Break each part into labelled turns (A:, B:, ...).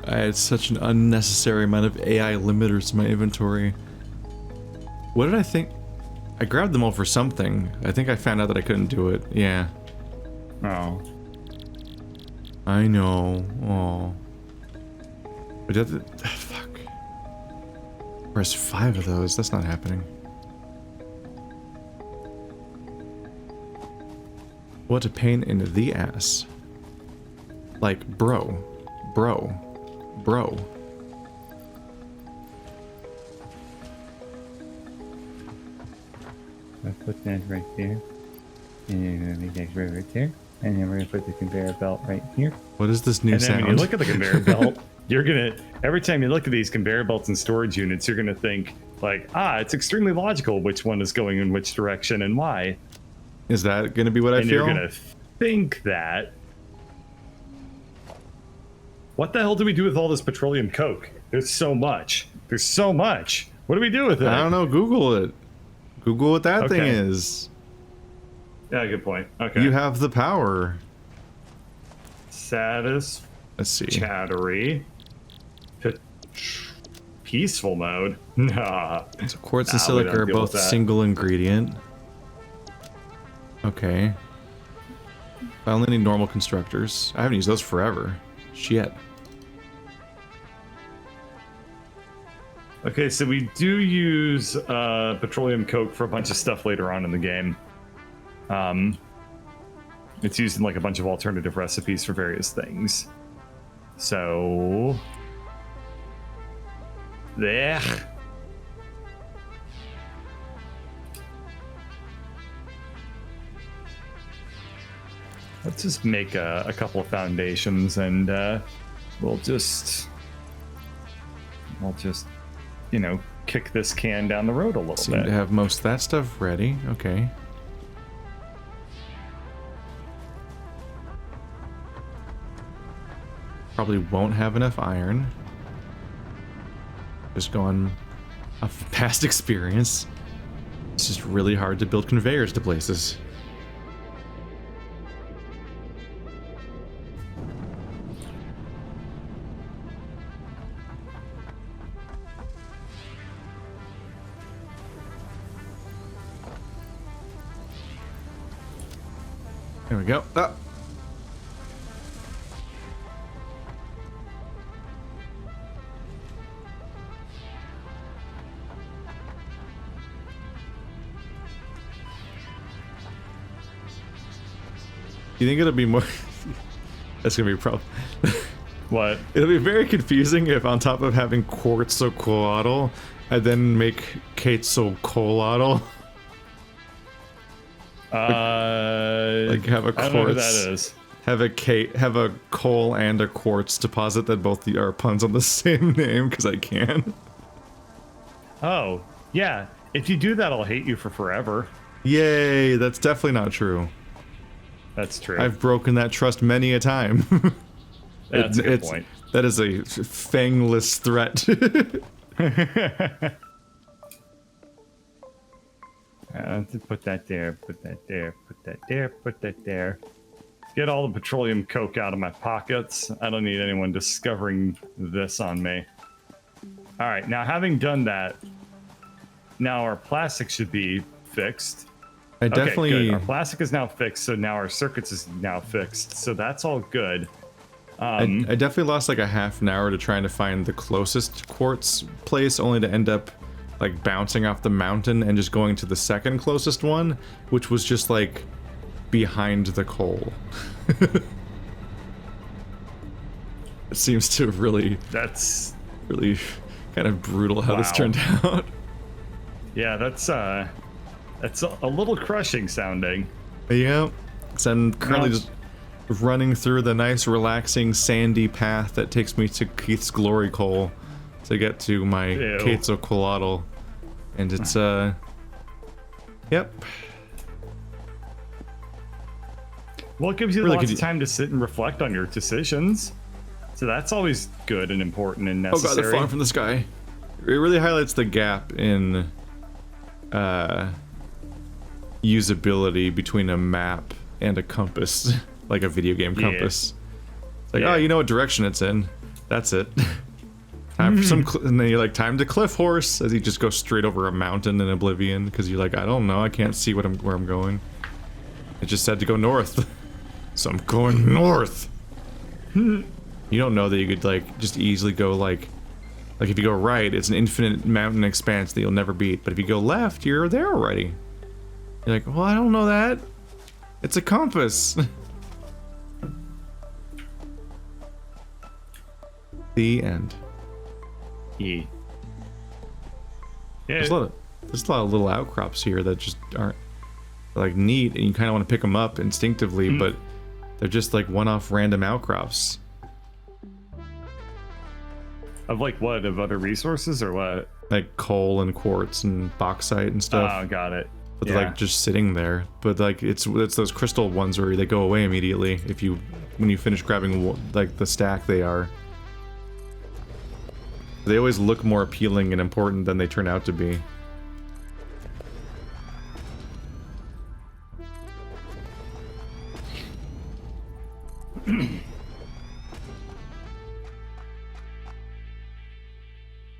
A: I had such an unnecessary amount of AI limiters in my inventory. What did I think? I grabbed them all for something. I think I found out that I couldn't do it. Yeah.
B: Oh.
A: I know. Oh. But fuck. Where's 5 of those? That's not happening. What a pain in the ass. Like, bro. Bro.
B: I'll put that right there. And then we're gonna make that right there. And then we're gonna put the conveyor belt right here.
A: What is this new
B: and then
A: sound?
B: when you look at the conveyor belt, you're gonna, every time you look at these conveyor belts and storage units, you're gonna think like, it's extremely logical which one is going in which direction and why.
A: Is that gonna be what I
B: and
A: feel?
B: You're gonna think that. What the hell do we do with all this petroleum coke? There's so much. There's so much. What do we do with it?
A: I don't know. Google it. Google what that thing is.
B: Yeah, good point. Okay.
A: You have the power.
B: Let's
A: see.
B: Chattery. Peaceful mode. Nah.
A: So quartz and silica are both single ingredient. Okay. I only need normal constructors. I haven't used those forever. Shit.
B: Okay, so we do use petroleum coke for a bunch of stuff later on in the game. It's used in like a bunch of alternative recipes for various things. So there. Let's just make a couple of foundations, and we'll just you know, kick this can down the road a little bit.
A: Seem to have most of that stuff ready. Okay. Probably won't have enough iron. Just going off past experience. It's just really hard to build conveyors to places. There we go. Ah. You think it'll be more... That's gonna be a problem.
B: What?
A: It'll be very confusing if on top of having quartzocolloidal, I then make quetzalcoatl.
B: Like
A: have a quartz.
B: I don't know who that is.
A: Have a coal and a quartz deposit that both are puns on the same name because I can.
B: Oh, yeah. If you do that, I'll hate you for forever.
A: Yay, that's definitely not true.
B: That's true.
A: I've broken that trust many a time.
B: That's a good point.
A: That is a fangless threat.
B: Put that there, put that there, put that there, put that there. Get all the petroleum coke out of my pockets. I don't need anyone discovering this on me. All right, now having done that, now our plastic should be fixed.
A: I definitely...
B: Okay, good. Our plastic is now fixed, so now our circuits is now fixed. So that's all good.
A: I definitely lost like a half an hour to trying to find the closest quartz place, only to end up like bouncing off the mountain and just going to the second closest one, which was just like behind the coal. It seems to really...
B: That's...
A: really kind of brutal how this turned out.
B: Yeah, that's a little crushing sounding.
A: Yeah, so I'm currently just running through the nice, relaxing, sandy path that takes me to Keith's Glory Coal to get to my quetzalcoatl, and it's yep.
B: Well, it gives you
A: really
B: lots of time to sit and reflect on your decisions, so that's always good and important and necessary.
A: Oh god, they're falling from the sky. It really highlights the gap in usability between a map and a compass, like a video game compass. It's like, oh, you know what direction it's in. That's it. Time for some, and then you're like, time to cliff horse, as you just go straight over a mountain in Oblivion, because you're like, I don't know, I can't see where I'm going. It just said to go north, so I'm going north. You don't know that you could like just easily go like if you go right, it's an infinite mountain expanse that you'll never beat. But if you go left, you're there already. You're like, well, I don't know that. It's a compass. The end.
B: Yeah.
A: There's a lot of little outcrops here that just aren't like neat, and you kind of want to pick them up instinctively, but they're just like one-off random outcrops.
B: Of like what? Of other resources or what?
A: Like coal and quartz and bauxite and stuff.
B: Oh, got it.
A: But they're like just sitting there. But like it's those crystal ones where they go away immediately when you finish grabbing like the stack they are. They always look more appealing and important than they turn out to be.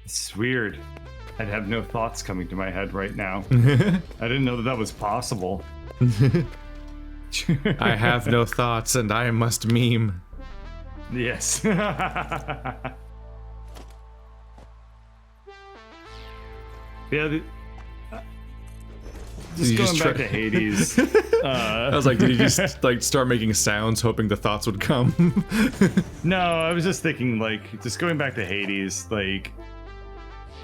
B: It's weird. I'd have no thoughts coming to my head right now. I didn't know that was possible.
A: I have no thoughts and I must meme.
B: Yes. Yeah, just going back to Hades.
A: I was like, did you just like start making sounds hoping the thoughts would come?
B: No, I was just thinking like, just going back to Hades, like,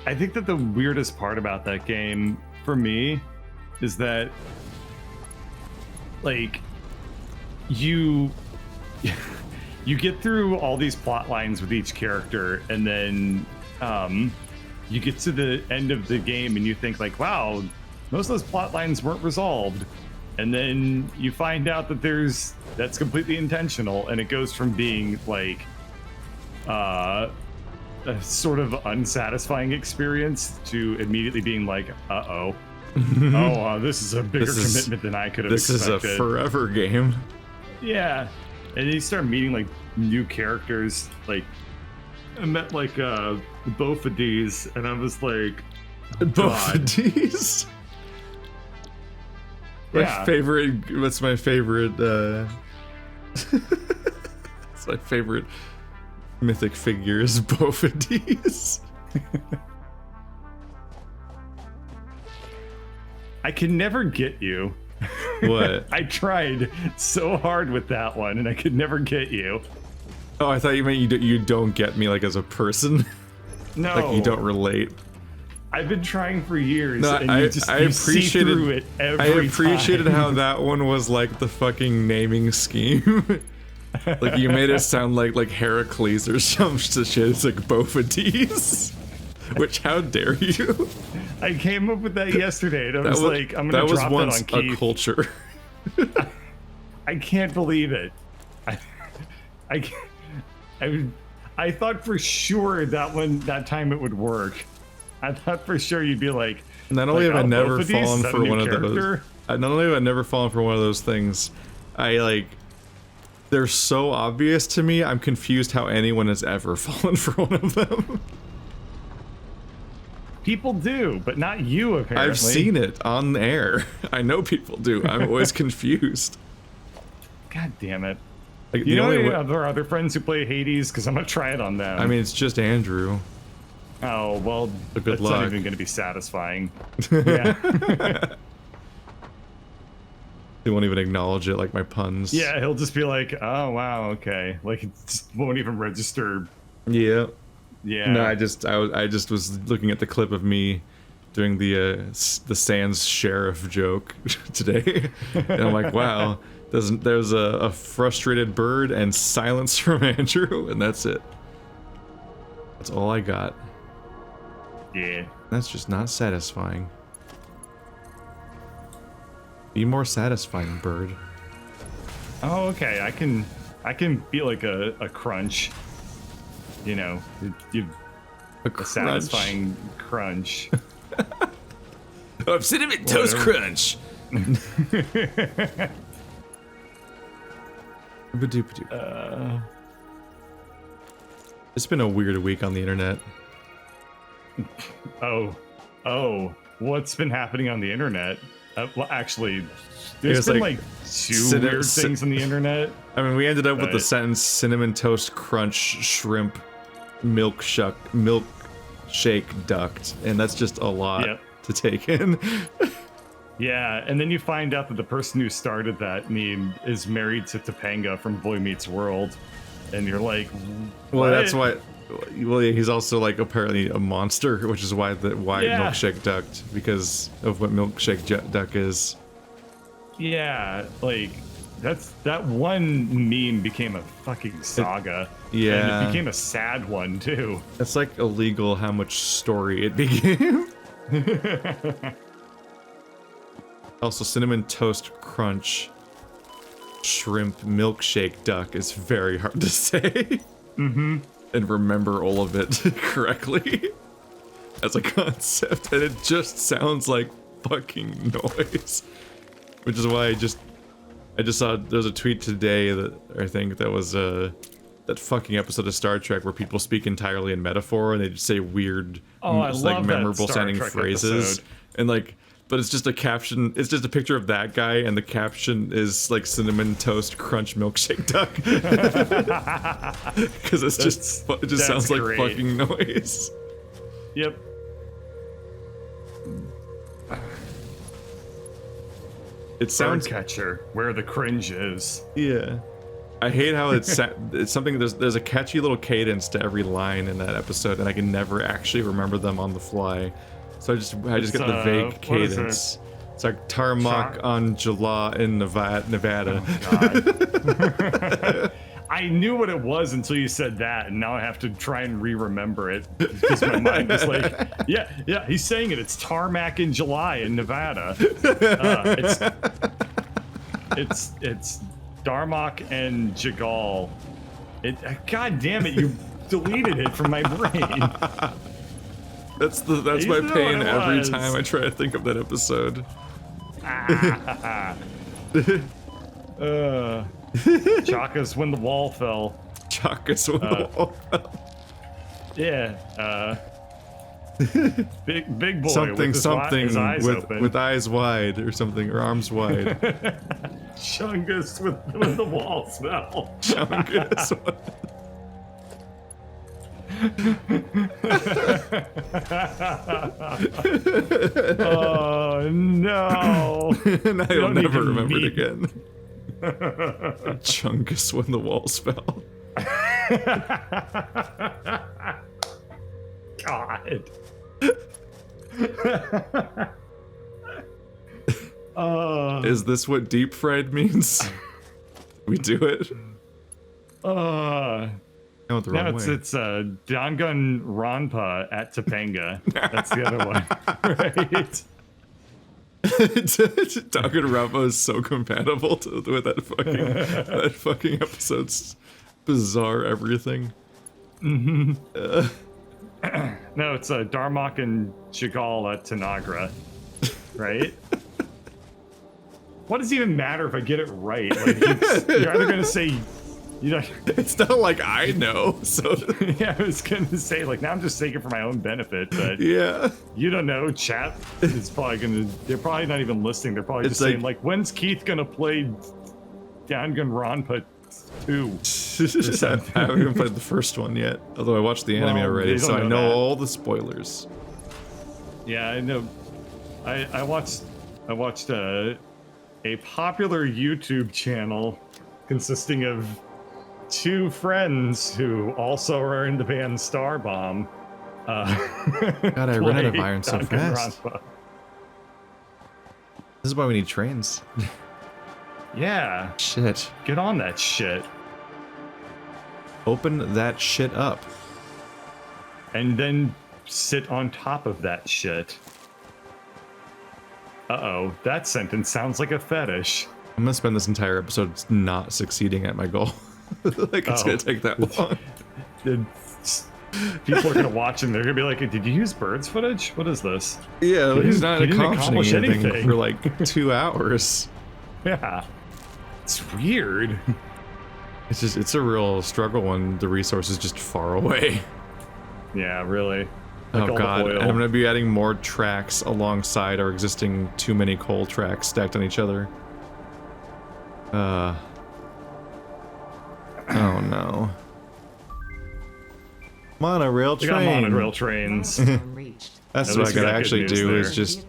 B: I think that the weirdest part about that game for me is that like you get through all these plot lines with each character, and then you get to the end of the game and you think like, wow, most of those plot lines weren't resolved, and then you find out that that's completely intentional, and it goes from being like a sort of unsatisfying experience to immediately being like, uh-oh. This is a bigger commitment than I could have expected.
A: This is a forever game.
B: Yeah. And then you start meeting like new characters. Like I met like Bofades, and I was like,
A: Bofades? What's my favorite it's my favorite mythic figure is Bofades.
B: I can never get you.
A: What?
B: I tried so hard with that one, and I could never get you.
A: Oh, I thought you meant you don't get me like as a person.
B: No.
A: Like you don't relate.
B: I've been trying for years,
A: no,
B: and
A: I appreciated
B: through it every
A: I appreciated
B: time.
A: how that one was like the fucking naming scheme. Like you made it sound like Heracles or some shit. It's like Bofades. Which, how dare you?
B: I came up with that yesterday, and I was like, I'm gonna drop that on Keith.
A: That was once a culture.
B: I can't believe it. I thought for sure that time it would work. I thought for sure you'd be like,
A: not only have I never fallen for one of those. Not only have I never fallen for one of those things, they're so obvious to me. I'm confused how anyone has ever fallen for one of them.
B: People do, but not you, apparently.
A: I've seen it on air. I know people do. I'm always confused.
B: God damn it.
A: Like,
B: you know any other friends who play Hades? Because I'm going to try it on them.
A: I mean, it's just Andrew.
B: Oh, well,
A: good
B: that's
A: luck.
B: not even going to be satisfying. Yeah.
A: He won't even acknowledge it, like my puns.
B: Yeah, he'll just be like, oh, wow, okay. Like, it just won't even register.
A: Yeah.
B: Yeah.
A: No, I just was looking at the clip of me doing the Sans Sheriff joke today, and I'm like, wow, there's a frustrated bird and silence from Andrew, and that's it. That's all I got.
B: Yeah.
A: That's just not satisfying. Be more satisfying, bird.
B: Oh, okay. I can be like a crunch. You know, a satisfying crunch.
A: Oh, Cinnamon Toast Crunch. It's been a weird week on the internet.
B: Oh, what's been happening on the internet? Well, actually, there's been like two weird things on the internet.
A: I mean, we ended up with the sentence cinnamon toast crunch shrimp milkshake duct, and that's just a lot to take in.
B: Yeah, and then you find out that the person who started that meme is married to Topanga from Boy Meets World, and you're like, what?
A: Well, that's why. Well, yeah, he's also like apparently a monster, which is why milkshake duct, because of what milkshake duck is.
B: Yeah, like that one meme became a fucking saga.
A: Yeah,
B: and it became a sad one too.
A: It's like illegal how much story it became. Also, cinnamon toast crunch shrimp milkshake duck is very hard to say.
B: Mm-hmm.
A: And remember all of it correctly as a concept, and it just sounds like fucking noise. Which is why I just saw there's a tweet today that I think that was that fucking episode of Star Trek where people speak entirely in metaphor and they just say weird, like memorable sounding phrases, and like. But it's just a caption. It's just a picture of that guy, and the caption is like cinnamon toast crunch milkshake duck. Because it just sounds like fucking noise.
B: Yep.
A: It sounds
B: catcher where the cringe is.
A: Yeah. I hate how it's something. There's a catchy little cadence to every line in that episode, and I can never actually remember them on the fly. So I just get the vague cadence. It's like tarmac on Jala in Nevada.
B: Oh, God. I knew what it was until you said that, and now I have to try and remember it because my mind is like, yeah, he's saying it. It's tarmac in July in Nevada. It's Darmok and Jagal. God damn it! You deleted it from my brain.
A: That's my pain every time I try to think of that episode.
B: Chakas when the wall fell.
A: Chakas when the wall fell.
B: Yeah. Big boy.
A: Something
B: with his eyes open.
A: with eyes wide or something, or arms wide.
B: Chungus when the wall fell.
A: Chungus.
B: Oh no!
A: Now you'll never remember it again. Chungus when the walls fell.
B: God.
A: Is this what deep fried means? We do it.
B: No, it's Dangun Ranpa at Topanga. That's the other one, right?
A: Dangun Ranpa is so compatible with that fucking episode's bizarre everything.
B: Mm-hmm. No, it's Darmok and Chagall at Tanagra, right? What does it even matter if I get it right? Like, you're either gonna say.
A: It's not like I know, so
B: yeah, I was gonna say, like, now I'm just saying it for my own benefit, but
A: yeah,
B: you don't know. Chat is probably they're probably not even listening. They're probably just saying, like, when's Keith gonna play Danganronpa 2?
A: I haven't even played the first one yet, although I watched the anime already, so I know all the spoilers.
B: Yeah, I know. I watched a popular YouTube channel consisting of two friends who also are in the band Starbomb.
A: God, I ran out of iron so fast. This is why we need trains.
B: Yeah.
A: Shit.
B: Get on that shit.
A: Open that shit up.
B: And then sit on top of that shit. Uh-oh, that sentence sounds like a fetish.
A: I'm gonna spend this entire episode not succeeding at my goal. Like, it's gonna take that long.
B: People are gonna watch and they're gonna be like, did you use birds footage? What is this?
A: Yeah, he's not accomplishing anything for like 2 hours.
B: Yeah. It's weird.
A: it's a real struggle when the resource is just far away.
B: Yeah, really.
A: Oh
B: all
A: god,
B: the oil.
A: and I'm gonna be adding more tracks alongside our existing too many coal tracks stacked on each other. Oh no. Monorail
B: We got
A: train.
B: monorail trains.
A: That's
B: At
A: what I
B: least we
A: gotta
B: got
A: actually
B: good news
A: do
B: there.
A: is just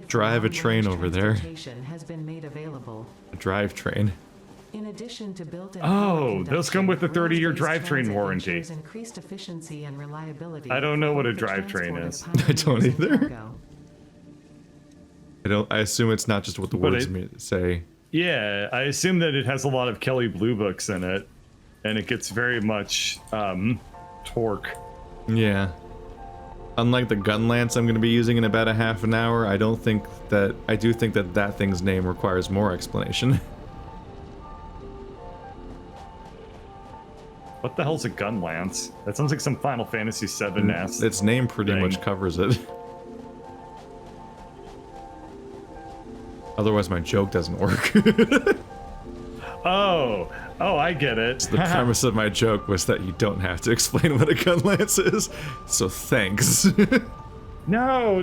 A: drive a train over there. A drive train.
C: In addition to built-in
B: Oh, those come with a 30-year
C: rail-based
B: drivetrain
C: transit
B: warranty.
C: ensures increased efficiency and reliability
B: I don't know what a
C: for the
B: drivetrain
C: transport
B: is.
C: of
A: I don't
C: passengers and
A: either.
C: cargo.
A: I assume it's not just what the
B: But
A: words
B: it-
A: say.
B: Yeah, I assume that it has a lot of Kelly Blue Books in it, and it gets very much torque.
A: Yeah. Unlike the gun lance I'm going to be using in about a half an hour, I do think that that thing's name requires more explanation.
B: What the hell's a gun lance? That sounds like some Final Fantasy VII ass.
A: Its name pretty
B: thing.
A: much covers it. Otherwise my joke doesn't work.
B: Oh, I get it.
A: The premise of my joke was that you don't have to explain what a gun lance is, so thanks.
B: No,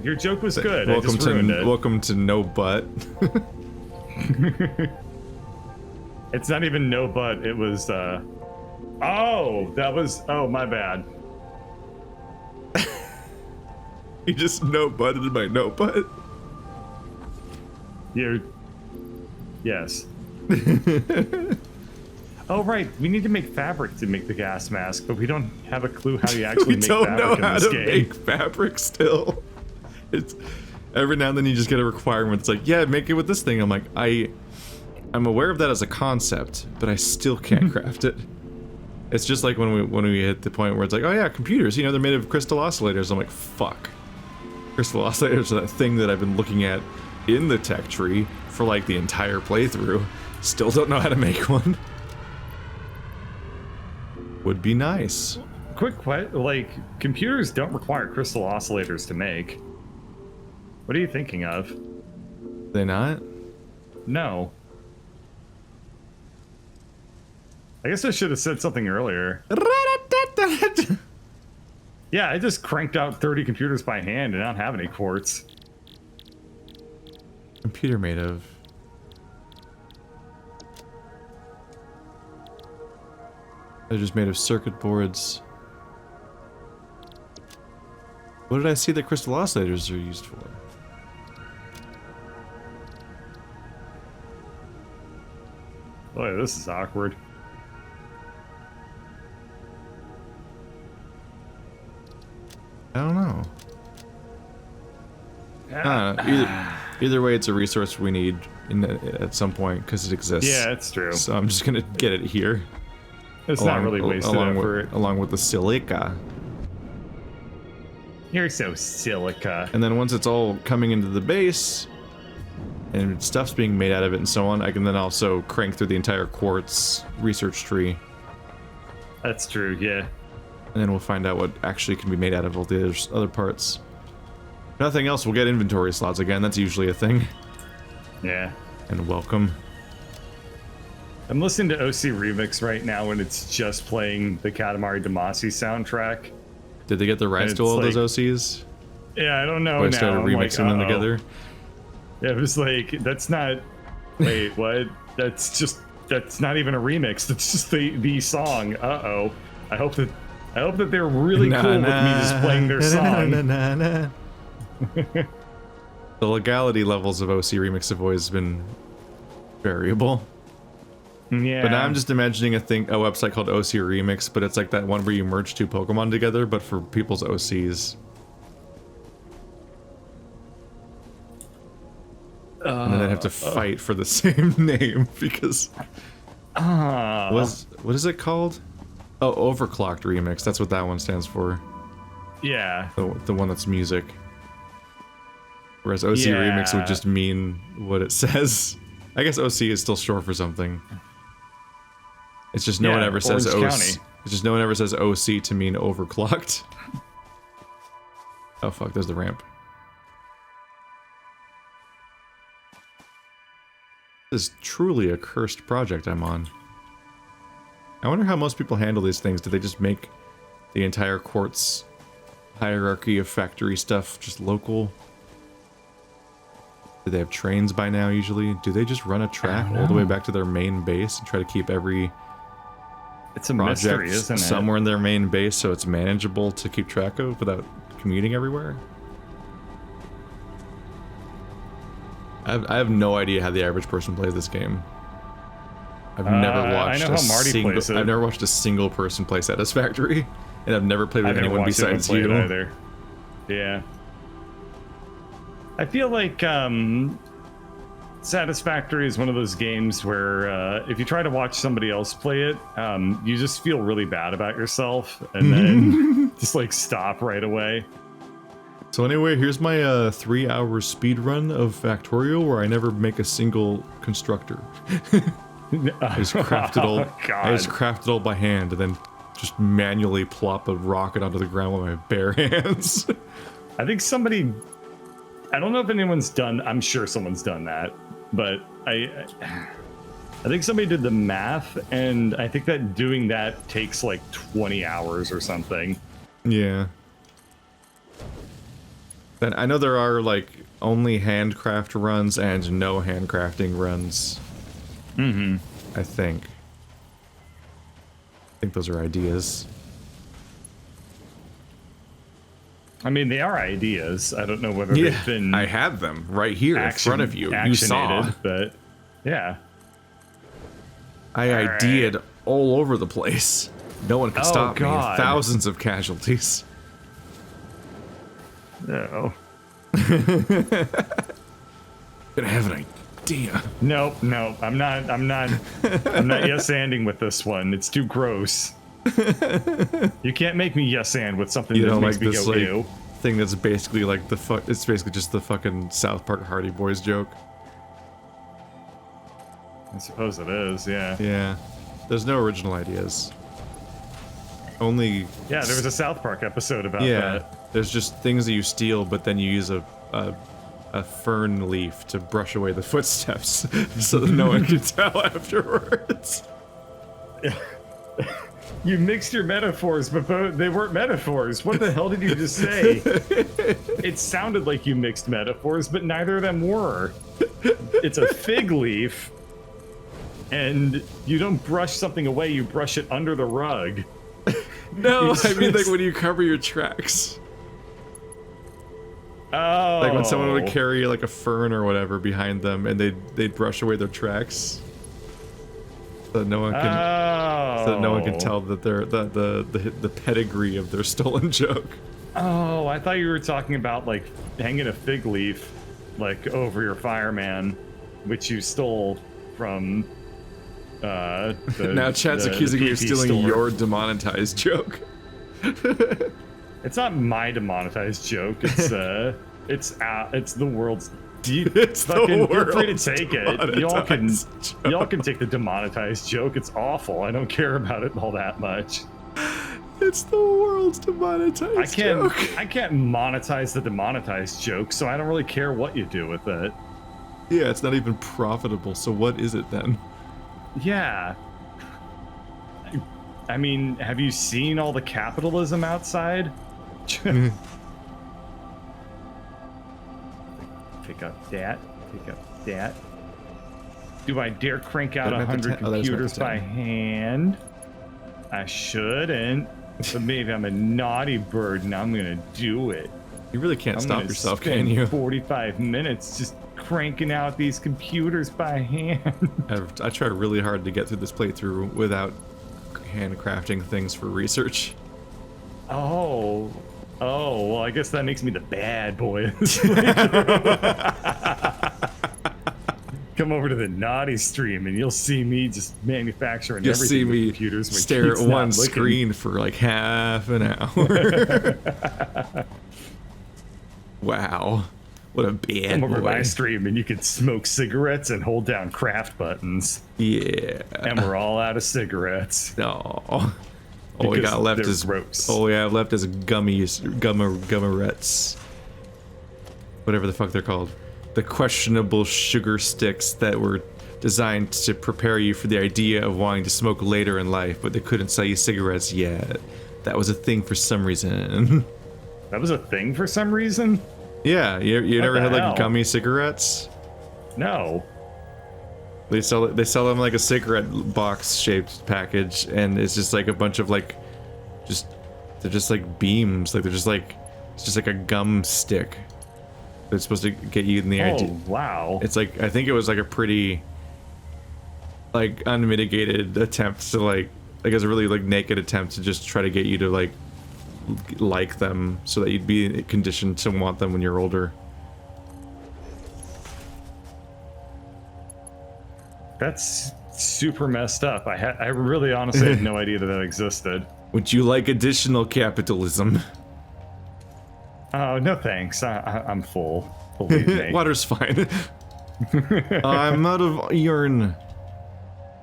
B: your joke was good. I just ruined it.
A: Welcome to No Butt.
B: It's not even no butt. It was. Oh, that was. Oh, my bad.
A: You just no butted my no butt.
B: You're. Yes. Oh right, we need to make fabric to make the gas mask, but we don't have a clue how you actually
A: We
B: make
A: don't
B: fabric
A: know
B: in
A: how
B: this
A: to
B: game.
A: make fabric still. It's every now and then you just get a requirement. It's like, yeah, make it with this thing. I'm like, I'm aware of that as a concept, but I still can't craft it. It's just like when we hit the point where it's like, oh yeah, computers, you know, they're made of crystal oscillators. I'm like, fuck. Crystal oscillators are that thing that I've been looking at in the tech tree for like the entire playthrough. Still don't know how to make one. Would be nice.
B: Quick question, like, computers don't require crystal oscillators to make. What are you thinking of?
A: They not?
B: No. I guess I should have said something earlier. Yeah, I just cranked out 30 computers by hand and I don't have any quartz.
A: Computer made of. They're just made of circuit boards. What did I see that crystal oscillators are used for?
B: Boy, this is awkward.
A: I don't know. Either way, it's a resource we need at some point because it exists.
B: Yeah, it's true.
A: So I'm just gonna get it here.
B: It's not really wasted effort.
A: Along with the silica.
B: You're so silica.
A: And then once it's all coming into the base, and stuff's being made out of it and so on, I can then also crank through the entire quartz research tree.
B: That's true, yeah.
A: And then we'll find out what actually can be made out of all the other parts. If nothing else, we'll get inventory slots again. That's usually a thing.
B: Yeah.
A: And welcome.
B: I'm listening to OC Remix right now and it's just playing the Katamari Damacy soundtrack.
A: Did they get the rights to all those OCs?
B: Yeah, I don't know
A: Or
B: now.
A: they started
B: I'm
A: remixing them together?
B: Yeah, it was like, that's not... Wait, what? That's not even a remix. That's just the song. Uh-oh. I hope that they're really cool with me just playing their song.
A: The legality levels of OC Remix have always been variable.
B: Yeah.
A: But now I'm just imagining a website called OC Remix, but it's like that one where you merge two Pokemon together, but for people's OCs. And then they have to fight for the same name because... What is it called? Oh, Overclocked Remix. That's what that one stands for.
B: Yeah.
A: The one that's music. Whereas OC Remix would just mean what it says. I guess OC is still short for something. It's just no one ever says OC. It's just no one ever says OC to mean overclocked. Oh fuck, there's the ramp. This is truly a cursed project I'm on. I wonder how most people handle these things. Do they just make the entire quartz hierarchy of factory stuff just local? Do they have trains by now usually? Do they just run a track all the way back to their main base and try to keep every
B: it's a mystery, isn't it?
A: Somewhere in their main base so it's manageable to keep track of without commuting everywhere? I have no idea how the average person plays this game. I've never watched I've never watched a single person play Satisfactory, and I've never played with anyone besides you.
B: Either. Yeah. I feel like Satisfactory is one of those games where if you try to watch somebody else play it, you just feel really bad about yourself, and then just like stop right away.
A: So anyway, here's my 3-hour speed run of Factorial where I never make a single constructor. I just crafted all. I just crafted all by hand and then just manually plop a rocket onto the ground with my bare hands.
B: I think somebody. I don't know if anyone's done. I'm sure someone's done that, but I think somebody did the math, and I think that doing that takes like 20 hours or something.
A: Yeah. Then I know there are like only handcraft runs and no handcrafting runs.
B: Mm-hmm.
A: I think those are ideas.
B: I mean, they are ideas. I don't know whether they've been.
A: I had them right here in front of you. You saw,
B: but yeah.
A: I ideaed all over the place. No one could stop me. Thousands of casualties.
B: No.
A: Gonna have an idea.
B: Nope. I'm not yes-anding with this one. It's too gross. You can't make me yes-and with something that makes me go ew.
A: Thing that's basically like it's basically just the fucking South Park Hardy Boys joke.
B: I suppose it is, yeah.
A: Yeah. There's no original ideas. Only...
B: Yeah, there was a South Park episode about that.
A: There's just things that you steal, but then you use a fern leaf to brush away the footsteps so that no one can tell afterwards.
B: You mixed your metaphors, but they weren't metaphors. What the hell did you just say? It sounded like you mixed metaphors, but neither of them were. It's a fig leaf, and you don't brush something away, you brush it under the rug.
A: No, I mean like when you cover your tracks.
B: Oh.
A: Like when someone would carry like a fern or whatever behind them, and they'd brush away their tracks, so that no one can tell that they're the pedigree of their stolen joke.
B: Oh, I thought you were talking about like hanging a fig leaf like over your fireman, which you stole from.
A: Now Chad's accusing me of stealing your demonetized joke.
B: It's not my demonetized joke. It's the world's.
A: It's
B: fucking feel free to take it. Y'all can take the demonetized joke. It's awful. I don't care about it all that much.
A: It's the world's demonetized joke.
B: I can't monetize the demonetized joke, so I don't really care what you do with it.
A: Yeah, it's not even profitable. So what is it then?
B: Yeah. I mean, have you seen all the capitalism outside? Pick up that. Pick up that. Do I dare crank out 100 computers by hand? I shouldn't, but maybe I'm a naughty bird and I'm gonna do it.
A: You really can't stop yourself, can you?
B: 45 minutes just cranking out these computers by hand.
A: I tried really hard to get through this playthrough without handcrafting things for research.
B: Oh, well, I guess that makes me the bad boy. Come over to the naughty stream and you'll see me just manufacturing
A: You'll
B: everything
A: see
B: with
A: me
B: computers.
A: Stare at one screen for like half an hour. Wow. What a bad
B: Come over to
A: boy.
B: my stream and you can smoke cigarettes and hold down craft buttons.
A: Yeah.
B: And we're all out of cigarettes.
A: No. All we got left is
B: gross.
A: All we have left is gummerettes. Whatever the fuck they're called. The questionable sugar sticks that were designed to prepare you for the idea of wanting to smoke later in life, but they couldn't sell you cigarettes yet. That was a thing for some reason.
B: That was a thing for some reason?
A: Yeah, you never had
B: hell?
A: like gummy cigarettes?
B: No.
A: They sell them like a cigarette box shaped package, and it's just like a bunch of like, they're just like beams, like it's just like a gum stick. That's supposed to get you in the idea.
B: Oh, wow.
A: It's like, I think it was like a pretty like unmitigated attempt to like it was a really like naked attempt to just try to get you to like them so that you'd be conditioned to want them when you're older.
B: That's super messed up. I really honestly had no idea that existed.
A: Would you like additional capitalism?
B: Oh, no thanks. I'm full. Believe me.
A: Water's fine. I'm out of iron.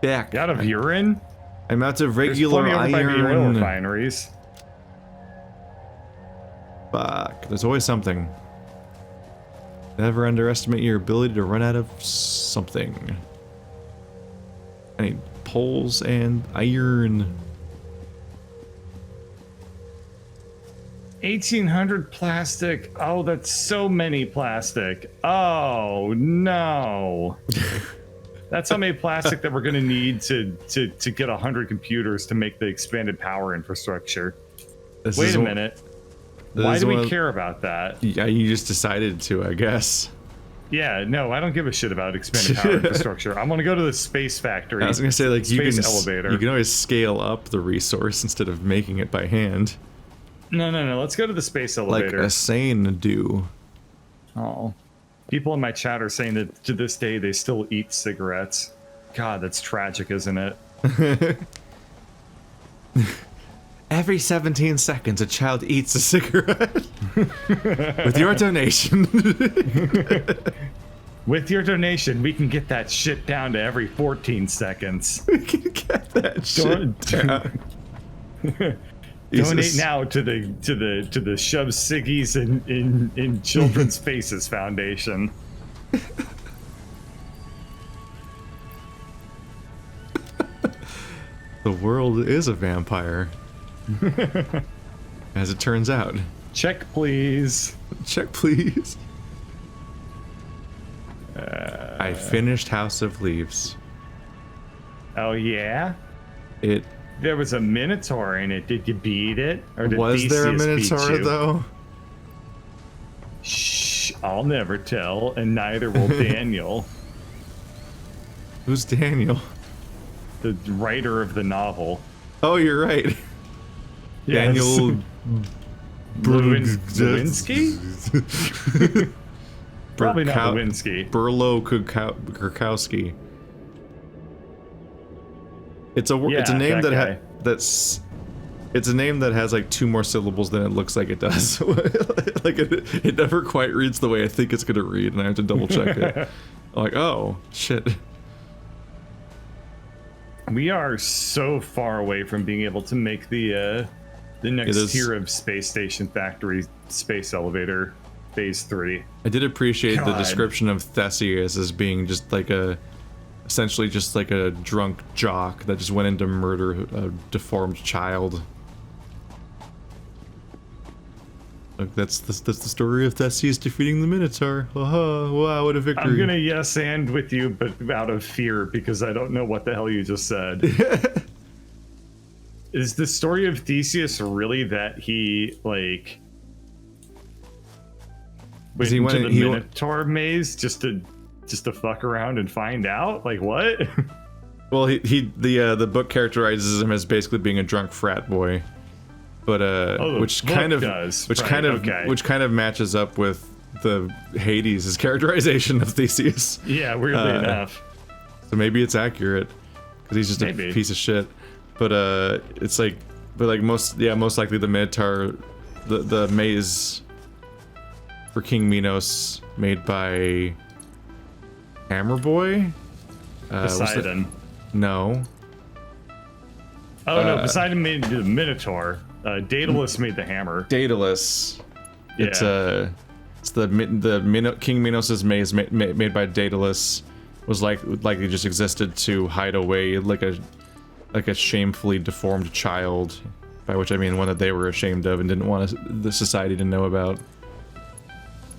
A: Back.
B: Out of urine?
A: I'm out of
B: There's
A: regular
B: plenty over by the oil
A: iron.
B: refineries.
A: Fuck. There's always something. Never underestimate your ability to run out of something. I need poles and iron.
B: 1800 plastic. Oh, that's so many plastic. Oh, no. That's how many plastic that we're going to need to get 100 computers to make the expanded power infrastructure. Wait a minute. Why do we care about that?
A: Yeah, you just decided to, I guess.
B: Yeah, no, I don't give a shit about expanded power infrastructure. I'm going to go to the space factory.
A: I was going to say, like,
B: elevator.
A: You can always scale up the resource instead of making it by hand.
B: No. Let's go to the space elevator.
A: Like a sane do.
B: Oh. People in my chat are saying that to this day they still eat cigarettes. God, that's tragic, isn't it?
A: Every 17 seconds, a child eats a cigarette. With your donation.
B: With your donation, we can get that shit down to every 14 seconds.
A: We can get that shit down.
B: Donate now to the Shove Siggies in Children's Faces Foundation.
A: The world is a vampire. As it turns out.
B: Check, please.
A: Check, please. I finished House of Leaves.
B: Oh, yeah? There was a Minotaur in it. Did you beat it? Or did
A: Was there a
B: Theseus beat
A: Minotaur,
B: you?
A: though?
B: Shh, I'll never tell, and neither will Daniel,
A: Who's Daniel?
B: the writer of the novel.
A: Oh, you're right.
B: Yes.
A: Daniel
B: Lewinsky? Probably not Lewinsky.
A: Burlo Kurkowski. It's a name it's a name that has like 2 more syllables than it looks like it does. Like it never quite reads the way I think it's gonna read, and I have to double check it. I'm like, oh shit.
B: We are so far away from being able to make the next tier of Space Station Factory space elevator phase 3.
A: I did appreciate the
B: God.
A: description of Theseus as being just like essentially just like a drunk jock that just went in to murder a deformed child. Like that's the story of Theseus defeating the Minotaur. Wow, what a victory.
B: I'm gonna yes and with you, but out of fear because I don't know what the hell you just said. Is the story of Theseus really that he like went into the Minotaur maze just to fuck around and find out? Like what?
A: Well, the book characterizes him as basically being a drunk frat boy, but which kind of matches up with the Hades' characterization of Theseus.
B: Yeah, weirdly enough.
A: So maybe it's accurate because he's just a piece of shit. But it's like, most likely the Minotaur, the maze for King Minos made by Hammer Boy.
B: Poseidon.
A: No.
B: Oh no, Poseidon made the Minotaur. Daedalus made the hammer.
A: Daedalus.
B: Yeah.
A: It's the King Minos' maze made by Daedalus, was like it just existed to hide away like a shamefully deformed child, by which I mean one that they were ashamed of and didn't want the society to know about.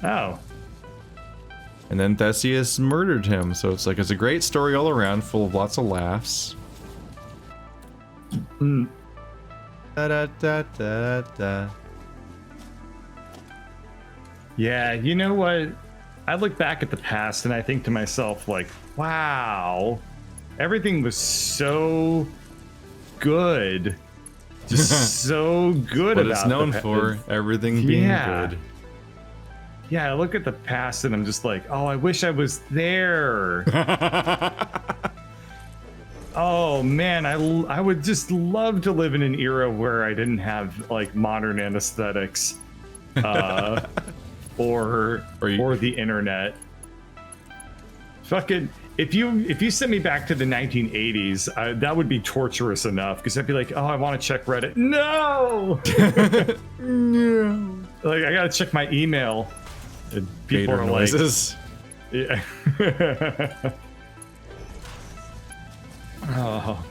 B: Oh.
A: And then Theseus murdered him, so it's a great story all around, full of lots of laughs.
B: Mm.
A: Da da da da da.
B: Yeah, you know what? I look back at the past and I think to myself, like, wow, everything was so good. Just so good
A: What
B: about
A: it's known for, everything being good.
B: Yeah, I look at the past and I'm just like, oh, I wish I was there. Oh man, I would just love to live in an era where I didn't have like modern anesthetics, or the internet. Fucking, if you sent me back to the 1980s, that would be torturous enough, because I'd be like, oh, I want to check Reddit. No. No. Like I gotta check my email. And people
A: Gator
B: are
A: noises.
B: Like, yeah. Oh.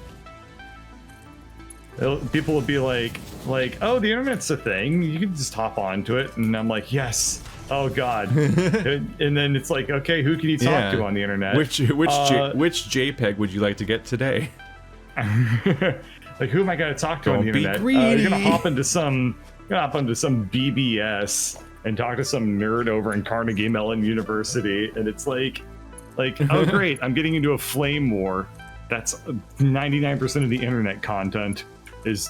B: People would be like, oh, the internet's a thing. You can just hop onto it, and I'm like, yes. Oh God. and then it's like, okay, who can you talk to on the internet?
A: Which JPEG would you like to get today?
B: Like, who am I gonna talk to on the internet? You're gonna hop into some BBS and talk to some nerd over in Carnegie Mellon University, and it's like, oh great, I'm getting into a flame war. That's 99% of the internet content is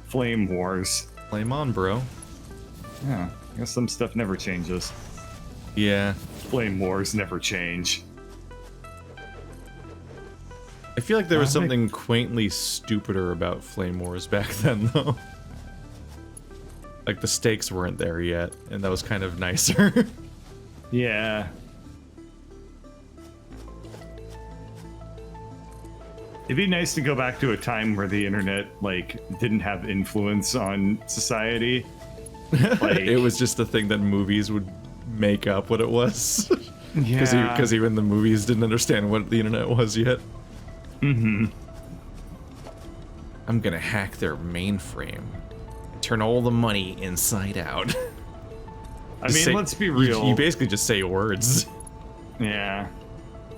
B: flame wars.
A: Flame on, bro.
B: Yeah, I guess some stuff never changes.
A: Yeah.
B: Flame wars never change.
A: I feel like there was something quaintly stupider about flame wars back then, though. Like, the stakes weren't there yet, and that was kind of nicer.
B: Yeah. It'd be nice to go back to a time where the internet, like, didn't have influence on society. Like,
A: it was just a thing that movies would make up what it was.
B: Yeah.
A: Because even the movies didn't understand what the internet was yet.
B: Mm-hmm.
A: I'm gonna hack their mainframe. Turn all the money inside out.
B: I mean, let's be real.
A: You basically just say words.
B: Yeah.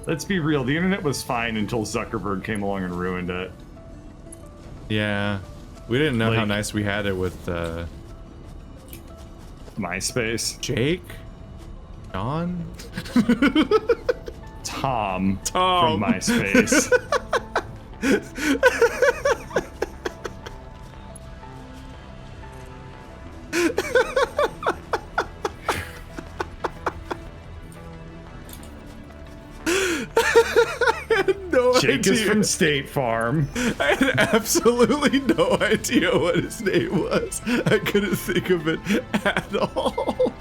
B: Let's be real. The internet was fine until Zuckerberg came along and ruined it.
A: Yeah. We didn't know how nice we had it with
B: MySpace.
A: Jake? John?
B: Tom from MySpace. Jake is from State Farm.
A: I had absolutely no idea what his name was. I couldn't think of it at all.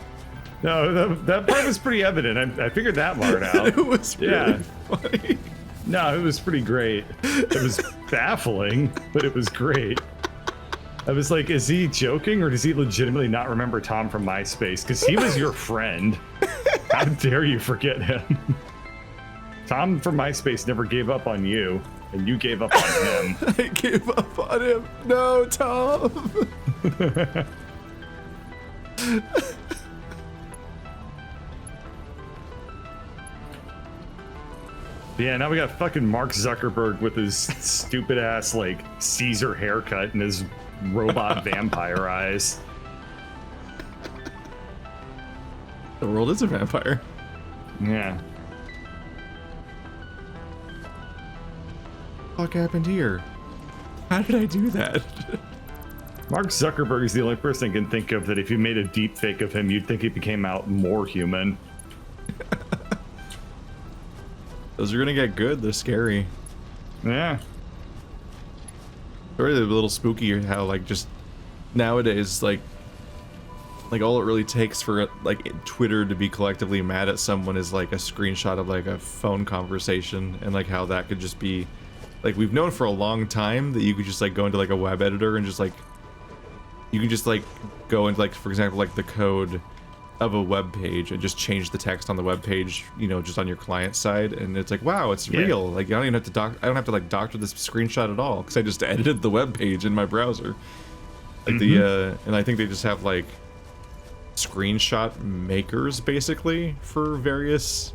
B: No, that part was pretty evident. I figured that part out.
A: It was really funny.
B: No, it was pretty great. It was baffling, but it was great. I was like, is he joking, or does he legitimately not remember Tom from MySpace? Because he was your friend. How dare you forget him? Tom from MySpace never gave up on you, and you gave up on him.
A: I gave up on him. No, Tom.
B: Yeah, now we got fucking Mark Zuckerberg with his stupid ass, like, Caesar haircut and his robot vampire eyes.
A: The world is a vampire.
B: Yeah.
A: What happened here? How did I do that?
B: Mark Zuckerberg is the only person I can think of that if you made a deep fake of him, you'd think he became out more human.
A: Those are gonna get good. They're scary.
B: Yeah.
A: It's really a little spooky how, like, just nowadays, like all it really takes for, like, Twitter to be collectively mad at someone is, like, a screenshot of, like, a phone conversation, and, like, how that could just be, like, we've known for a long time that you could just, like, go into, like, a web editor and just, like, you can just, like, go into, like, for example, like, the code of a web page and just change the text on the web page, you know, just on your client side, and it's like, wow, it's real. Like, I don't even have to I don't have to like doctor this screenshot at all because I just edited the web page in my browser. Like and I think they just have like screenshot makers basically for various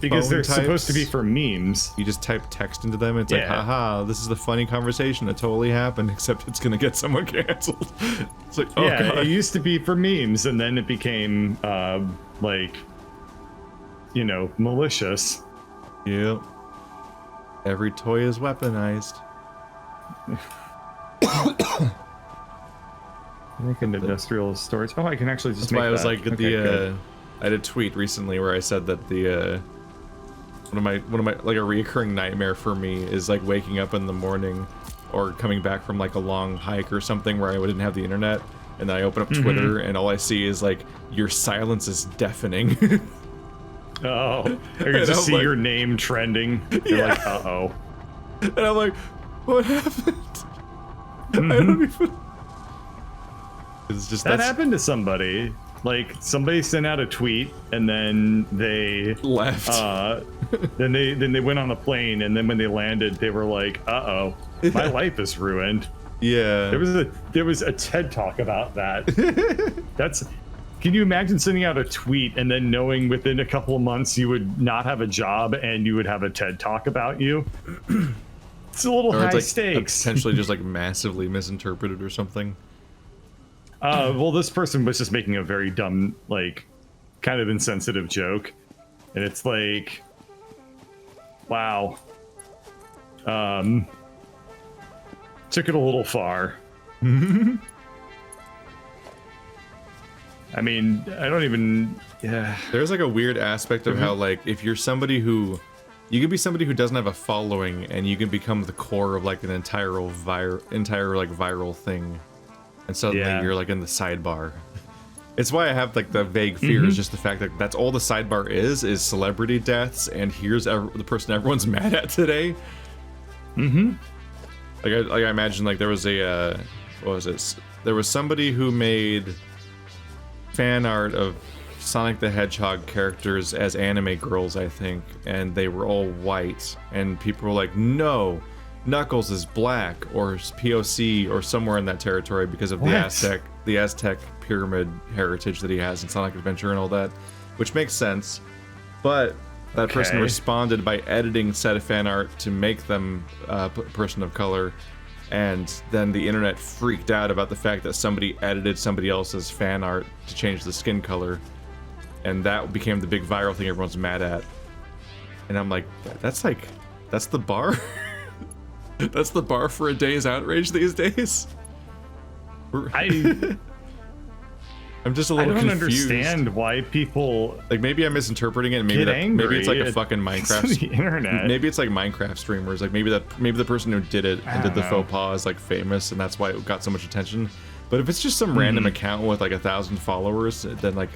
B: because they're
A: types.
B: supposed to be for memes.
A: You just type text into them, and it's like, haha, this is the funny conversation that totally happened, except it's gonna get someone canceled. It's like, oh god.
B: It used to be for memes, and then it became like, you know, malicious.
A: Yep. Every toy is weaponized.
B: I think an industrial storage. Oh, I can actually just.
A: That's
B: make
A: why I was
B: that.
A: like,
B: Okay,
A: I did a tweet recently where I said that the one of my like a reoccurring nightmare for me is like waking up in the morning or coming back from like a long hike or something where I didn't have the internet, and then I open up Twitter and all I see is like, your silence is deafening.
B: Oh, I can just see your name trending. You're like, uh-oh.
A: And I'm like, what happened? I don't even. It's just
B: that happened to somebody. Like, somebody sent out a tweet and then they
A: left.
B: then they went on a plane, and then when they landed, they were like, uh-oh, my life is ruined.
A: Yeah.
B: There was a TED talk about that. Can you imagine sending out a tweet and then knowing within a couple of months you would not have a job and you would have a TED talk about you? It's a little high stakes.
A: Potentially just like massively misinterpreted or something.
B: Well, this person was just making a very dumb, like, kind of insensitive joke. And it's like, wow. Took it a little far. I mean, I don't even... Yeah.
A: There's like a weird aspect of how, like, if you're somebody who... You can be somebody who doesn't have a following, and you can become the core of, like, an entire viral thing. And suddenly you're, like, in the sidebar. It's why I have, like, the vague fear is just the fact that that's all the sidebar is celebrity deaths, and here's the person everyone's mad at today. Like I imagine, like, there was a... what was it? There was somebody who made fan art of Sonic the Hedgehog characters as anime girls, I think, and they were all white, and people were like, no, Knuckles is black, or POC, or somewhere in that territory because of the Aztec pyramid heritage that he has in Sonic Adventure and all that, which makes sense. But that person responded by editing said fan art to make them a person of color, and then the internet freaked out about the fact that somebody edited somebody else's fan art to change the skin color, and that became the big viral thing everyone's mad at. And I'm like, that's the bar? That's the bar for a day's outrage these days? I'm just a little confused.
B: I don't understand why people...
A: Like, maybe I'm misinterpreting it, and maybe it's like a fucking Minecraft...
B: the internet.
A: Maybe it's like Minecraft streamers. Like, maybe the person who did it and did the faux pas is, like, famous, and that's why it got so much attention. But if it's just some random account with, like, 1,000 followers, then, like,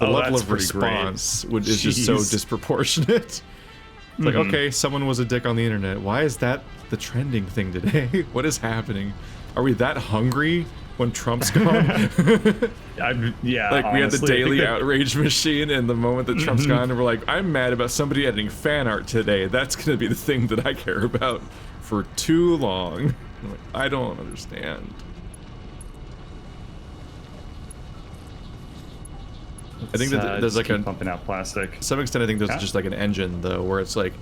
A: the level of response is just so disproportionate. It's like, okay, someone was a dick on the internet. Why is that the trending thing today? What is happening? Are we that hungry when Trump's gone?
B: Yeah,
A: like, we had the daily outrage machine, and the moment that Trump's gone, we're like, I'm mad about somebody editing fan art today. That's gonna be the thing that I care about for too long. I'm like, I don't understand. I think that there's like
B: pumping out plastic.
A: To some extent, I think there's just like an engine though, where it's like,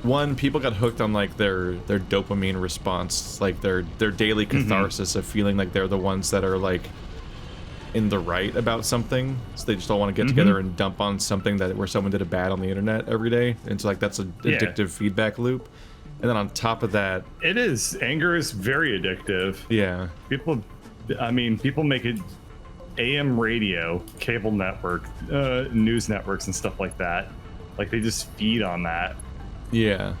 A: one, people got hooked on like their dopamine response, like their daily catharsis of feeling like they're the ones that are like in the right about something, so they just all want to get together and dump on something where someone did a bad on the internet every day, and so like that's an addictive feedback loop. And then on top of that,
B: anger is very addictive.
A: Yeah,
B: people make it AM radio, cable network, news networks and stuff like that. Like, they just feed on that.
A: Yeah.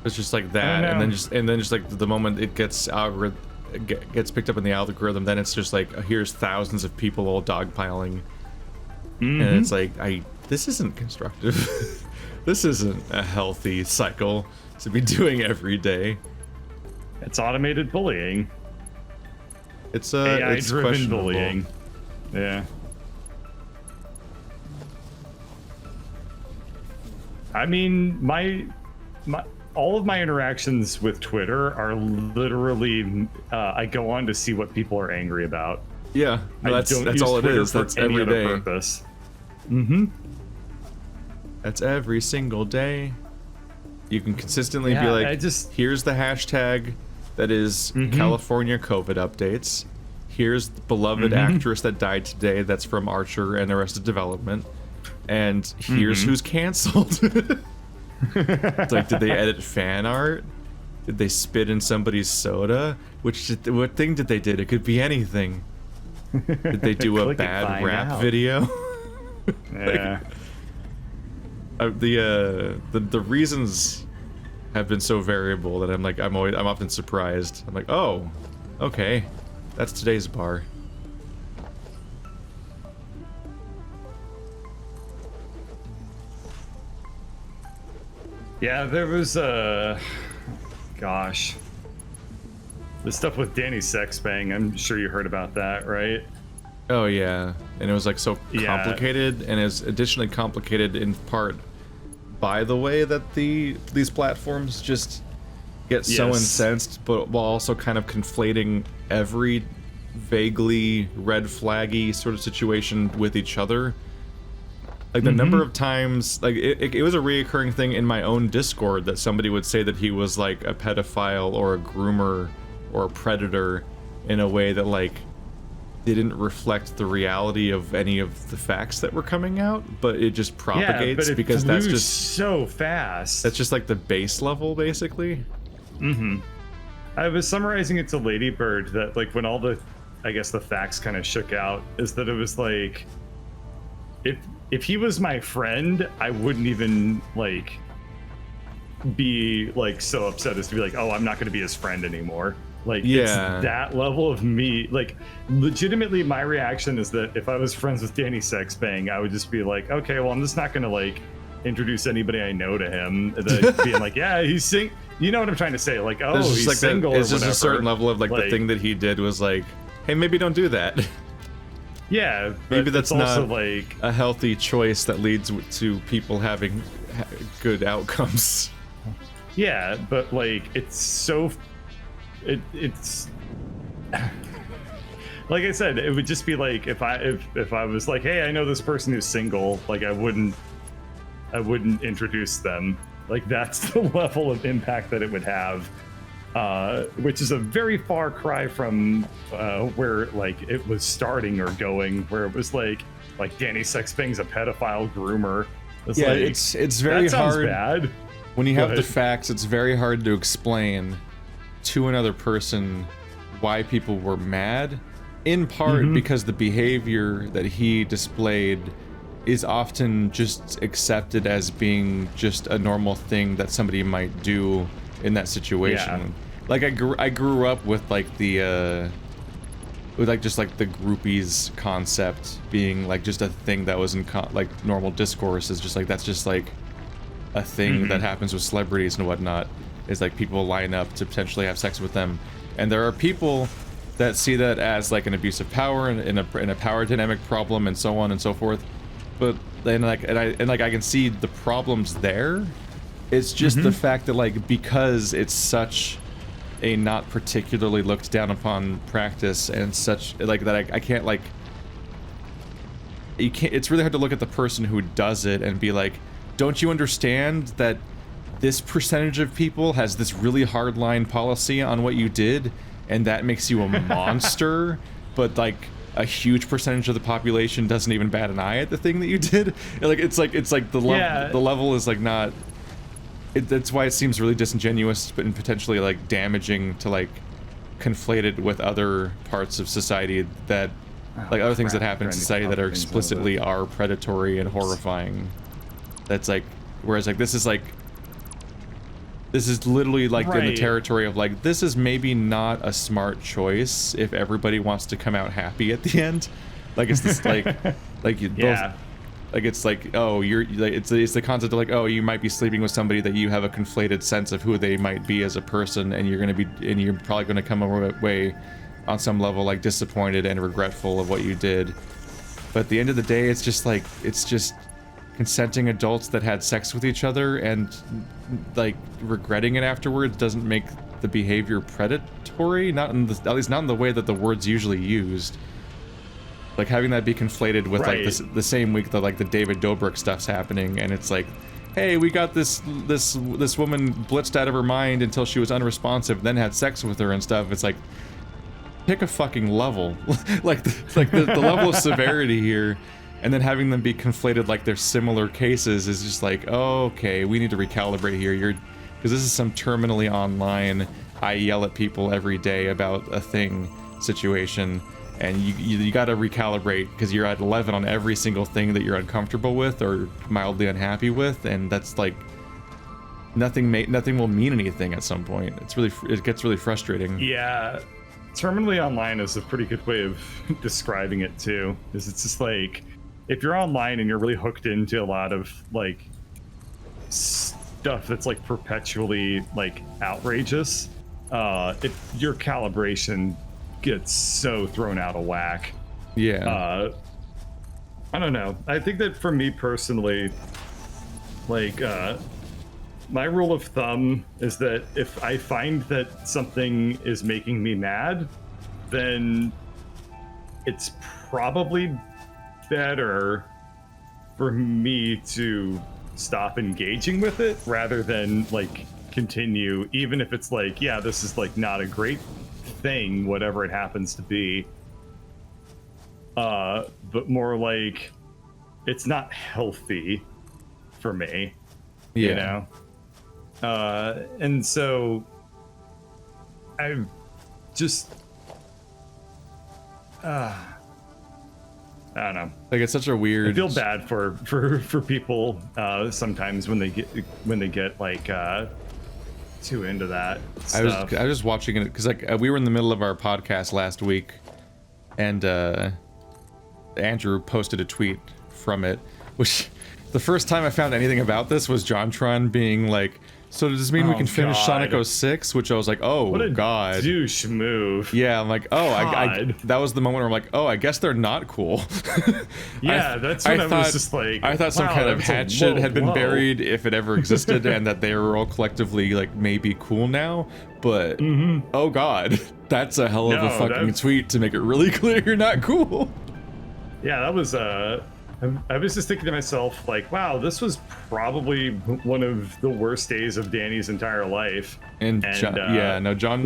A: It's just like that, and then just like the moment it gets picked up in the algorithm, then it's just like, here's thousands of people all dogpiling, and it's like, this isn't constructive. This isn't a healthy cycle to be doing every day.
B: It's automated bullying.
A: It's
B: AI-driven bullying. Yeah. I mean, my all of my interactions with Twitter are literally I go on to see what people are angry about.
A: Yeah, no, that's all it is. That's every day.
B: Purpose.
A: That's every single day. You can consistently be like, here's the hashtag that is California COVID updates. Here's the beloved actress that died today. That's from Archer and Arrested Development. And here's who's canceled. It's like, did they edit fan art? Did they spit in somebody's soda? What thing did they did? It could be anything. Did they do a bad rap video?
B: Yeah.
A: The reasons have been so variable that I'm often surprised. I'm like, oh, okay, that's today's bar.
B: Yeah, there was gosh, the stuff with Danny Sexbang. I'm sure you heard about that, right?
A: Oh yeah, and it was like so complicated, and it's additionally complicated in part by the way that these platforms just get so incensed, but while also kind of conflating every vaguely red flaggy sort of situation with each other. Like the number of times, like it was a reoccurring thing in my own Discord that somebody would say that he was like a pedophile or a groomer or a predator in a way that like didn't reflect the reality of any of the facts that were coming out, but it just propagates because that's just
B: so fast.
A: That's just like the base level, basically.
B: I was summarizing it to Ladybird that like when all the, I guess the facts kind of shook out, is that it was like, if he was my friend, I wouldn't even like be like so upset as to be like, oh, I'm not going to be his friend anymore. Like, it's that level of me. Like, legitimately, my reaction is that if I was friends with Danny Sexbang, I would just be like, okay, well, I'm just not going to like introduce anybody I know to him. Being like, yeah, he's you know what I'm trying to say? Like, oh, he's
A: like
B: single.
A: It's just a certain level of like the thing that he did was like, hey, maybe don't do that.
B: Yeah,
A: maybe that's not
B: also like
A: a healthy choice that leads to people having good outcomes.
B: Yeah, but like it's so it's like I said, it would just be like if I was like, hey, I know this person who's single, like I wouldn't introduce them. Like that's the level of impact that it would have. Which is a very far cry from where like it was starting or going, where it was like Danny Sexbang's a pedophile groomer.
A: It's very hard.
B: Bad.
A: When you have the facts, it's very hard to explain to another person why people were mad. In part because the behavior that he displayed is often just accepted as being just a normal thing that somebody might do in that situation. Yeah. Like I grew up with like the with like just like the groupies concept being like just a thing that was in like normal discourse, is just like that's just like a thing that happens with celebrities and whatnot, is like people line up to potentially have sex with them. And there are people that see that as like an abuse of power and in a power dynamic problem and so on and so forth. But then like I can see the problems there. It's just the fact that like because it's such a not particularly looked down upon practice and such like that I can't like you can't, it's really hard to look at the person who does it and be like, don't you understand that this percentage of people has this really hardline policy on what you did, and that makes you a monster, but like a huge percentage of the population doesn't even bat an eye at the thing that you did. Like it's like the level is like not. That's why it seems really disingenuous, but potentially like damaging to like conflate it with other parts of society that like other things that happen in society that are explicitly are predatory and horrifying. That's like, whereas like this is literally like in the territory of like, this is maybe not a smart choice if everybody wants to come out happy at the end. Like it's this like you both, like it's like, oh, you're like, it's the concept of like, oh, you might be sleeping with somebody that you have a conflated sense of who they might be as a person, and you're probably gonna come away on some level like disappointed and regretful of what you did. But at the end of the day, it's just like, it's just consenting adults that had sex with each other and like regretting it afterwards doesn't make the behavior predatory, not in the, at least not in the way that the word's usually used. Like having that be conflated with like the same week that like the David Dobrik stuff's happening, and it's like, hey, we got this woman blitzed out of her mind until she was unresponsive, then had sex with her and stuff. It's like, pick a fucking level. like the level of severity here, and then having them be conflated like they're similar cases is just like, oh, okay, we need to recalibrate here. Because this is some terminally online, I yell at people every day about a thing situation, and you got to recalibrate because you're at 11 on every single thing that you're uncomfortable with or mildly unhappy with, and that's like nothing will mean anything at some point. It gets really frustrating.
B: Yeah, terminally online is a pretty good way of describing it too. Is it's just like if you're online and you're really hooked into a lot of like stuff that's like perpetually like outrageous, your calibration gets so thrown out of whack.
A: Yeah.
B: I don't know. I think that for me personally, like my rule of thumb is that if I find that something is making me mad, then it's probably better for me to stop engaging with it rather than like continue, even if it's like, yeah, this is like not a great thing, whatever it happens to be, but more like it's not healthy for me, you know. And so I just I don't know.
A: Like it's such a weird.
B: I feel bad for people sometimes when they get like too into that stuff.
A: I was just watching it because like we were in the middle of our podcast last week, and Andrew posted a tweet from it, which the first time I found anything about this was JonTron being like, so does this mean we can finish Sonic 06? Which I was like, oh,
B: what a
A: God.
B: douche move.
A: Yeah, I'm like, oh, I that was the moment where I'm like, oh, I guess they're not cool.
B: Yeah, that's when I was just like,
A: I thought some kind of hat shit had been buried if it ever existed, and that they were all collectively like maybe cool now. But oh God, that's a hell of a fucking tweet to make it really clear you're not cool.
B: Yeah, that was I was just thinking to myself, like, wow, this was probably one of the worst days of Danny's entire life.
A: And John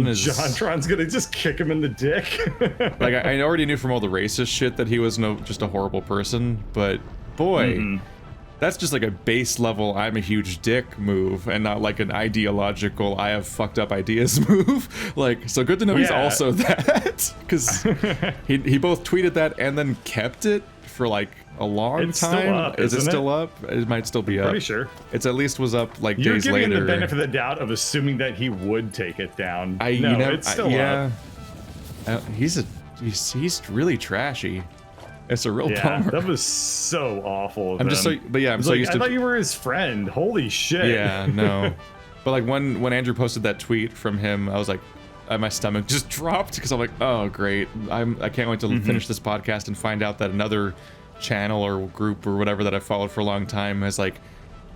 A: is...
B: JonTron's gonna just kick him in the dick.
A: Like, I already knew from all the racist shit that he was just a horrible person, but boy, that's just like a base level I'm a huge dick move, and not like an ideological I have fucked up ideas move. Like, so good to know he's also that, because he both tweeted that and then kept it for like a long time.
B: Still up,
A: is it still up? It might still be up.
B: Pretty sure.
A: It's at least was up like
B: You're
A: days later.
B: You're giving him the benefit of the doubt of assuming that he would take it down. It's still up.
A: He's really trashy. It's a real bummer.
B: That was so awful.
A: I'm so used to.
B: I thought you were his friend. Holy shit.
A: Yeah, no. But like when Andrew posted that tweet from him, I was like, my stomach just dropped because I'm like, oh great, I can't wait to finish this podcast and find out that another channel or group or whatever that I followed for a long time is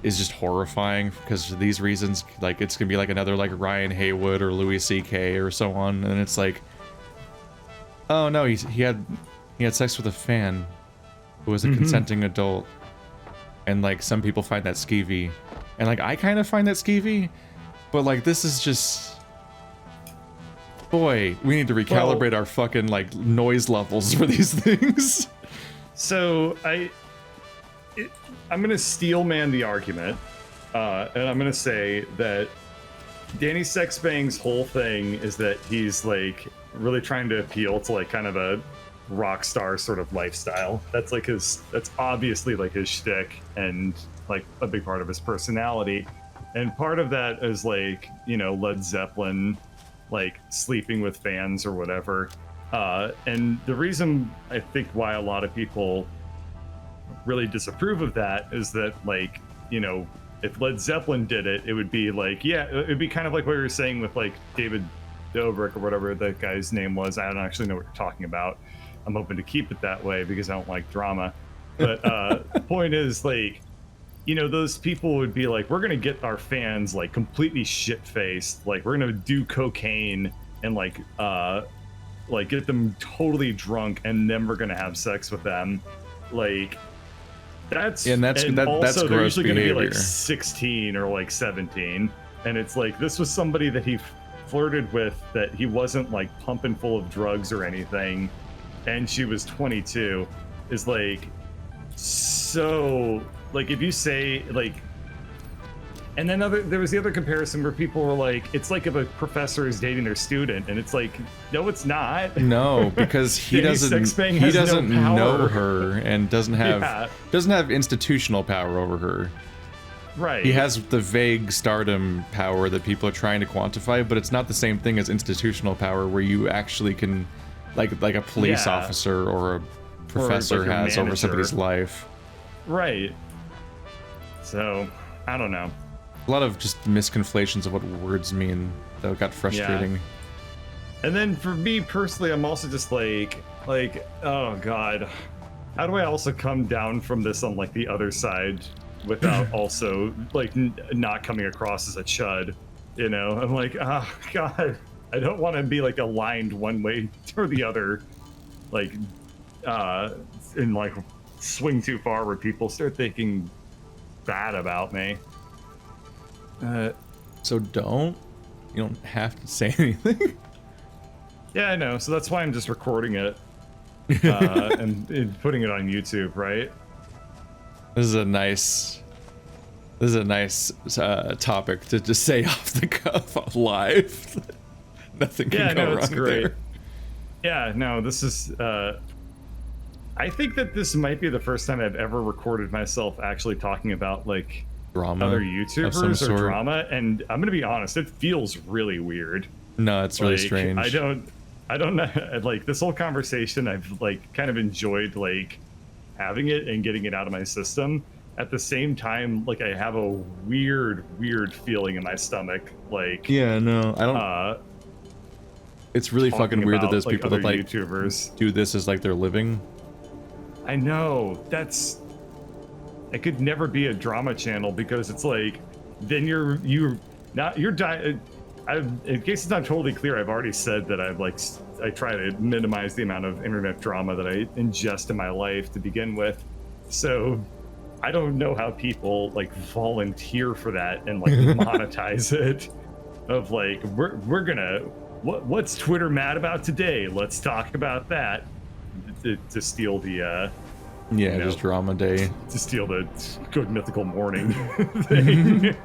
A: just horrifying because of these reasons. Like it's gonna be like another like Ryan Haywood or Louis C.K. or so on, and it's like, oh no, he had sex with a fan who was a consenting adult, and like some people find that skeevy, and like I kind of find that skeevy, but like this is just, boy, we need to recalibrate our fucking like noise levels for these things.
B: So I'm gonna steel man the argument, and I'm gonna say that Danny Sexbang's whole thing is that he's like really trying to appeal to like kind of a rock star sort of lifestyle. That's obviously like his shtick and like a big part of his personality. And part of that is like, you know, Led Zeppelin, like sleeping with fans or whatever. And the reason I think why a lot of people really disapprove of that is that, like, you know, if Led Zeppelin did it, it would be like, yeah, it would be kind of like what you were saying with like David Dobrik or whatever that guy's name was. I don't actually know what you're talking about. I'm hoping to keep it that way because I don't like drama. But the point is, like, you know, those people would be like, we're gonna get our fans like completely shit-faced, like we're gonna do cocaine and like get them totally drunk, and then we're gonna have sex with them, like that's
A: and
B: also
A: that's
B: they're
A: gross
B: usually
A: behavior.
B: gonna be like 16 or like 17, and it's like this was somebody that he flirted with that he wasn't like pumping full of drugs or anything, and she was 22, is like so. Like if you say like, and then there was the other comparison where people were like, it's like if a professor is dating their student, and it's like, no, it's not.
A: No, because he doesn't know her and doesn't have institutional power over her.
B: Right.
A: He has the vague stardom power that people are trying to quantify, but it's not the same thing as institutional power where you actually can, like a police officer or a professor
B: like
A: has over somebody's life.
B: Right. So, I don't know.
A: A lot of just misconflations of what words mean that got frustrating.
B: Yeah. And then for me personally, I'm also just like, oh god, how do I also come down from this on like the other side without also like not coming across as a chud? You know, I'm like, oh god, I don't want to be like aligned one way or the other, like, and like swing too far where people start thinking bad about me.
A: So you don't have to say anything.
B: Yeah, I know. So that's why I'm just recording it and putting it on YouTube, right?
A: This is a nice topic to just say off the cuff live. Nothing can go wrong there.
B: Yeah, no, this is. I think that this might be the first time I've ever recorded myself actually talking about like
A: drama,
B: other YouTubers or drama, and I'm gonna be honest, it feels really weird.
A: No, it's really strange.
B: I don't know. Like this whole conversation, I've like kind of enjoyed like having it and getting it out of my system. At the same time, like I have a weird feeling in my stomach. Like
A: yeah, no, I don't. It's really fucking weird that there's people that like YouTubers do this as like their living.
B: I know, it could never be a drama channel because it's like, then you're in case it's not totally clear, I've already said that I try to minimize the amount of internet drama that I ingest in my life to begin with. So I don't know how people like volunteer for that and like monetize it of like, we're gonna, what's Twitter mad about today? Let's talk about that. To steal the
A: just drama day,
B: to steal the good mythical morning thing.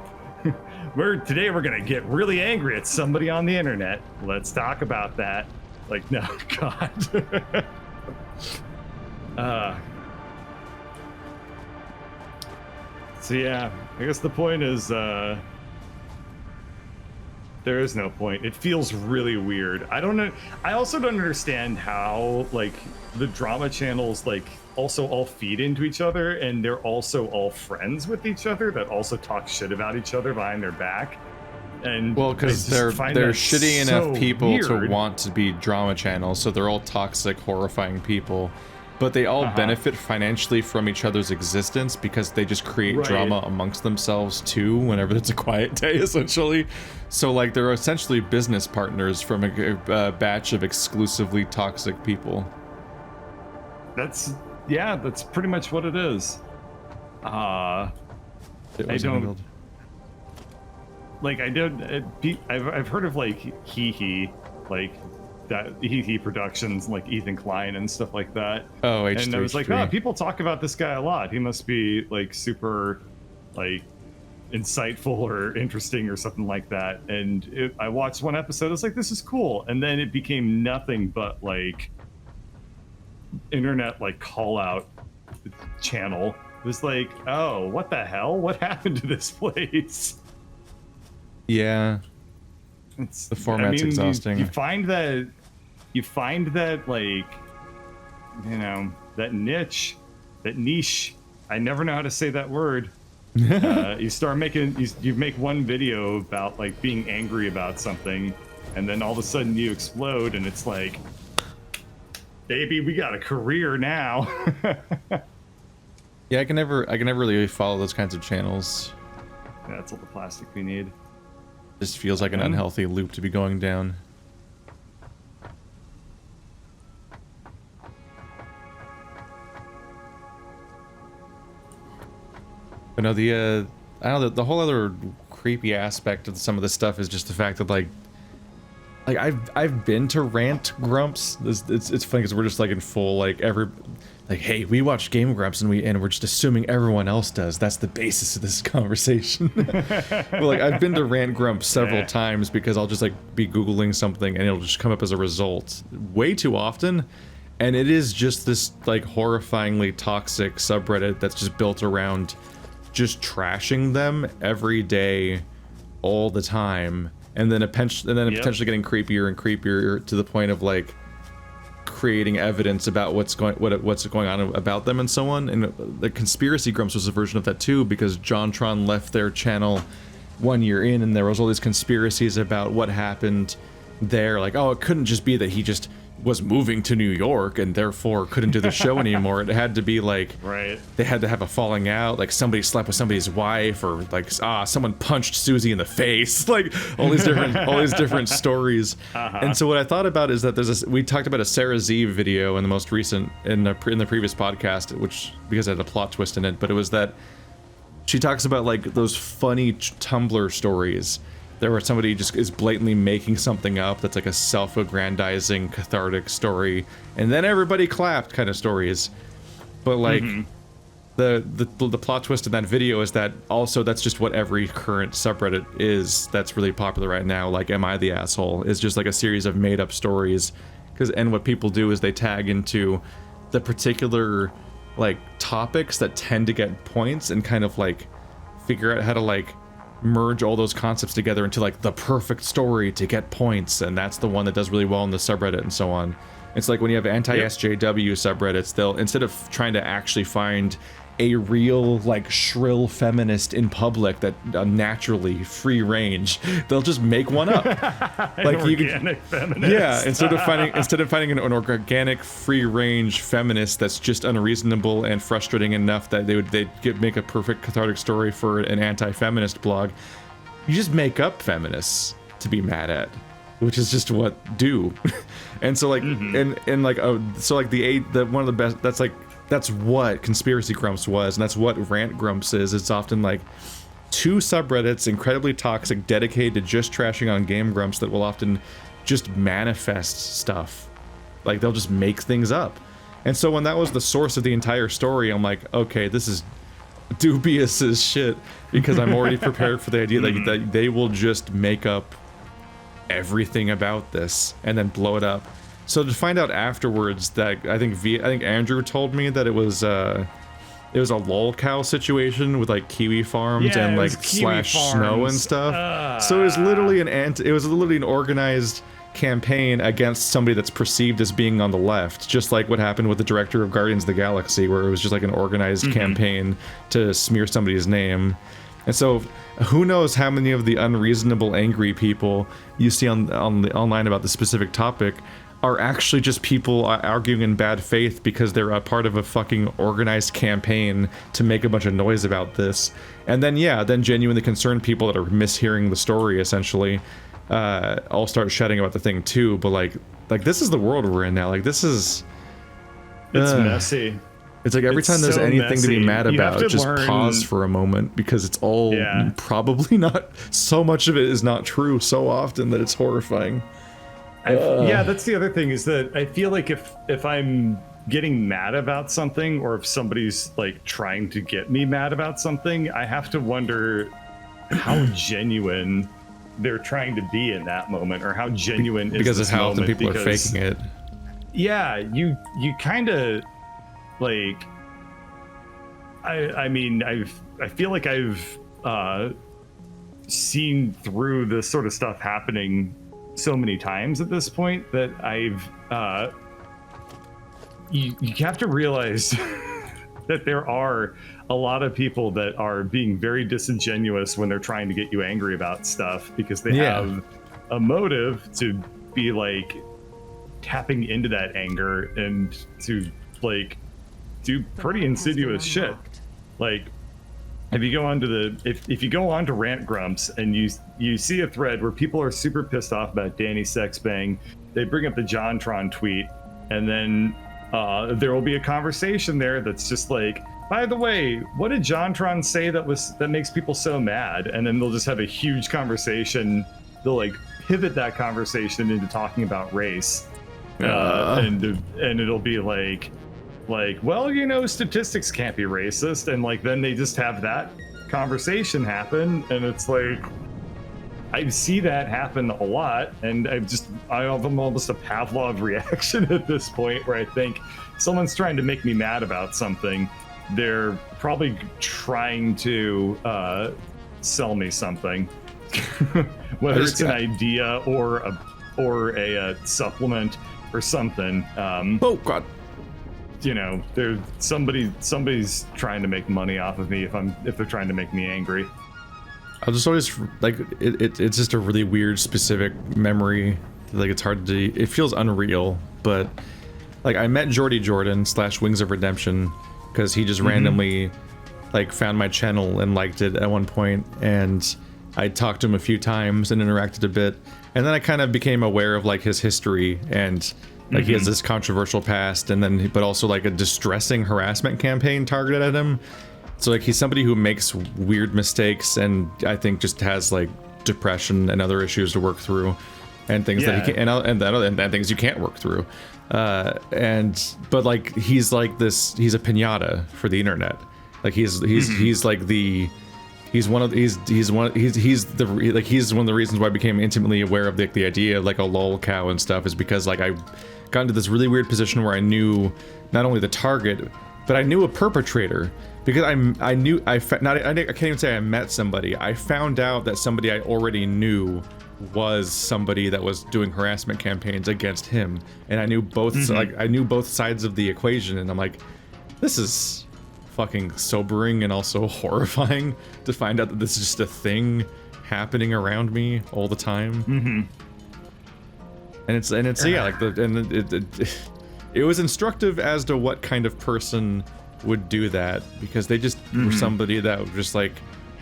B: Today we're gonna get really angry at somebody on the internet. Let's talk about that. Like, no, god. So yeah, I guess the point is there is no point. It feels really weird. I don't know. I also don't understand how like the drama channels like also all feed into each other, and they're also all friends with each other that also talk shit about each other behind their back. And
A: well, because they're shitty enough people to want to be drama channels, so they're all toxic, horrifying people. But they all benefit financially from each other's existence because they just create drama amongst themselves too whenever it's a quiet day, essentially. So like they're essentially business partners from a batch of exclusively toxic people.
B: That's pretty much what it is. I've heard of like Hee like that Hee Productions, like Ethan Klein and stuff like that.
A: Oh, H3,
B: and I was like, oh, people talk about this guy a lot. He must be like super like insightful or interesting or something like that. And I watched one episode. I was like, this is cool. And then it became nothing but like internet like call out channel. It was like, oh, what the hell? What happened to this place?
A: Yeah. The format's exhausting.
B: You find that like, you know, that niche, I never know how to say that word. You start making, you make one video about like being angry about something, and then all of a sudden you explode, and it's like, baby, we got a career now.
A: Yeah, I can never really follow those kinds of channels.
B: Yeah, that's all the plastic we need.
A: Just feels like an unhealthy loop to be going down. But no, I don't know, the whole other creepy aspect of some of this stuff is just the fact that like I've been to rant grumps. It's funny because we're just like in full like hey, we watched Game Grumps and we're just assuming everyone else does. That's the basis of this conversation. Well, like I've been to rant grumps several times because I'll just like be Googling something and it'll just come up as a result way too often. And it is just this like horrifyingly toxic subreddit that's just built around just trashing them every day, all the time, and then potentially getting creepier and creepier to the point of like creating evidence about what's going on about them and so on. And the Conspiracy Grumps was a version of that too, because JonTron left their channel 1 year in, and there was all these conspiracies about what happened there. Like, oh, it couldn't just be that he just was moving to New York and therefore couldn't do the show anymore. It had to be like, they had to have a falling out, like somebody slept with somebody's wife, or like someone punched Susie in the face, like all these different stories. And so what I thought about is that we talked about a Sarah Z video in the most recent in the previous podcast, which because it had a plot twist in it, but it was that she talks about like those funny Tumblr stories where somebody just is blatantly making something up that's like a self-aggrandizing cathartic story and then everybody clapped kind of stories. But like the plot twist in that video is that also that's just what every current subreddit is that's really popular right now. Like, am I the asshole is just like a series of made up stories, and what people do is they tag into the particular like topics that tend to get points and kind of like figure out how to like merge all those concepts together into like the perfect story to get points, and that's the one that does really well in the subreddit and so on. It's like when you have anti-SJW subreddits, they'll, instead of trying to actually find a real like shrill feminist in public that naturally free range, they'll just make one up. Like
B: organic feminist.
A: Yeah, instead of finding an organic free range feminist that's just unreasonable and frustrating enough that they'd make a perfect cathartic story for an anti-feminist blog, you just make up feminists to be mad at, which is just what do. And so like and like so like the one of the best, that's what Conspiracy Grumps was, and that's what Rant Grumps is. It's often like two subreddits, incredibly toxic, dedicated to just trashing on Game Grumps, that will often just manifest stuff. Like, they'll just make things up. And so when that was the source of the entire story, I'm like, okay, this is dubious as shit, because I'm already prepared for the idea that they will just make up everything about this and then blow it up. So to find out afterwards that I think Andrew told me that it was a lolcow situation with like kiwi farms and like slash snow and stuff. So it was literally an organized campaign against somebody that's perceived as being on the left, just like what happened with the director of Guardians of the Galaxy, where it was just like an organized campaign to smear somebody's name. And so who knows how many of the unreasonable angry people you see on the online about the specific topic are actually just people arguing in bad faith because they're a part of a fucking organized campaign to make a bunch of noise about this. And then genuinely concerned people that are mishearing the story essentially all start shouting about the thing too. But like this is the world we're in now. Like, this is
B: it's messy.
A: It's like every time there's anything to be mad about, just pause for a moment, because it's all probably not, so much of it is not true so often that it's horrifying.
B: Yeah, that's the other thing, is that I feel like if I'm getting mad about something, or if somebody's like trying to get me mad about something, I have to wonder how genuine they're trying to be in that moment, or how genuine
A: because
B: is this
A: of how often
B: moment,
A: people are faking it.
B: Yeah, you kind of like, I mean, I feel like I've seen through this sort of stuff happening so many times at this point that you have to realize that there are a lot of people that are being very disingenuous when they're trying to get you angry about stuff, because they have a motive to be like tapping into that anger and to like do pretty insidious shit. Like, if you go onto if you go onto Rant Grumps and you see a thread where people are super pissed off about Danny Sexbang, they bring up the JonTron tweet, and then there will be a conversation there that's just like, by the way, what did JonTron say that makes people so mad? And then they'll just have a huge conversation. They'll like pivot that conversation into talking about race, and it'll be like, well, you know, statistics can't be racist, and like then they just have that conversation happen, and it's like, I see that happen a lot, and I have almost a Pavlov reaction at this point where I think someone's trying to make me mad about something. They're probably trying to sell me something, whether it's an idea or a supplement or something.
A: Oh God.
B: You know, somebody's trying to make money off of me if they're trying to make me angry.
A: I'll just always like it's just a really weird specific memory. Like it's hard to, it feels unreal, but like I met Jordy Jordan / Wings of Redemption because he just randomly like found my channel and liked it at one point, and I talked to him a few times and interacted a bit, and then I kind of became aware of like his history, and like he has this controversial past, and then but also like a distressing harassment campaign targeted at him. So like he's somebody who makes weird mistakes, and I think just has like depression and other issues to work through, and things that he can and things you can't work through. But like he's a piñata for the internet. Like he's one of the reasons why I became intimately aware of the idea of like a lol cow and stuff, is because like I got into this really weird position where I knew not only the target, but I knew a perpetrator, because I can't even say I met somebody. I found out that somebody I already knew was somebody that was doing harassment campaigns against him, and I knew both I knew both sides of the equation, and I'm like, this is fucking sobering and also horrifying to find out that this is just a thing happening around me all the time. And it's yeah, like it was instructive as to what kind of person would do that, because they just were somebody that just like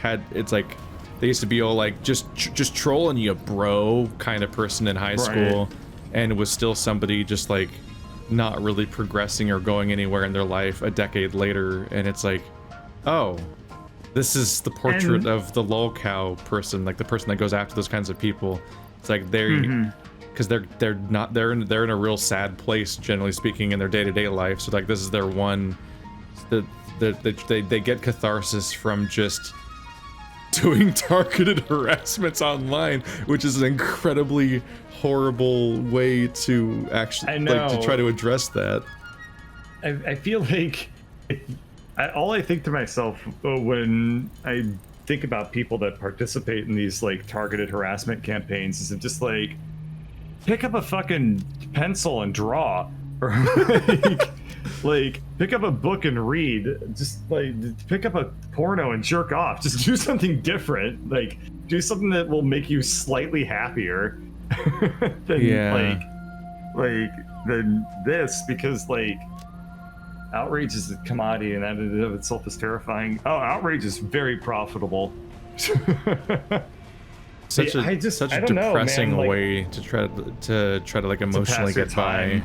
A: it's like they used to be all like just trolling you, bro, kind of person in high school, and was still somebody just like not really progressing or going anywhere in their life a decade later, and it's like, oh, this is the portrait of the lol cow person, like the person that goes after those kinds of people. It's like because they're in a real sad place, generally speaking, in their day-to-day life. So like this is their one, they get catharsis from just doing targeted harassments online, which is an incredibly horrible way to actually like to try to address that.
B: I feel like all I think to myself when I think about people that participate in these like targeted harassment campaigns is just like, pick up a fucking pencil and draw, or like pick up a book and read. Just like pick up a porno and jerk off. Just do something different. Like do something that will make you slightly happier than than this, because like outrage is a commodity, and that in and of itself is terrifying. Oh, outrage is very profitable.
A: Such a depressing way to try to like emotionally get by.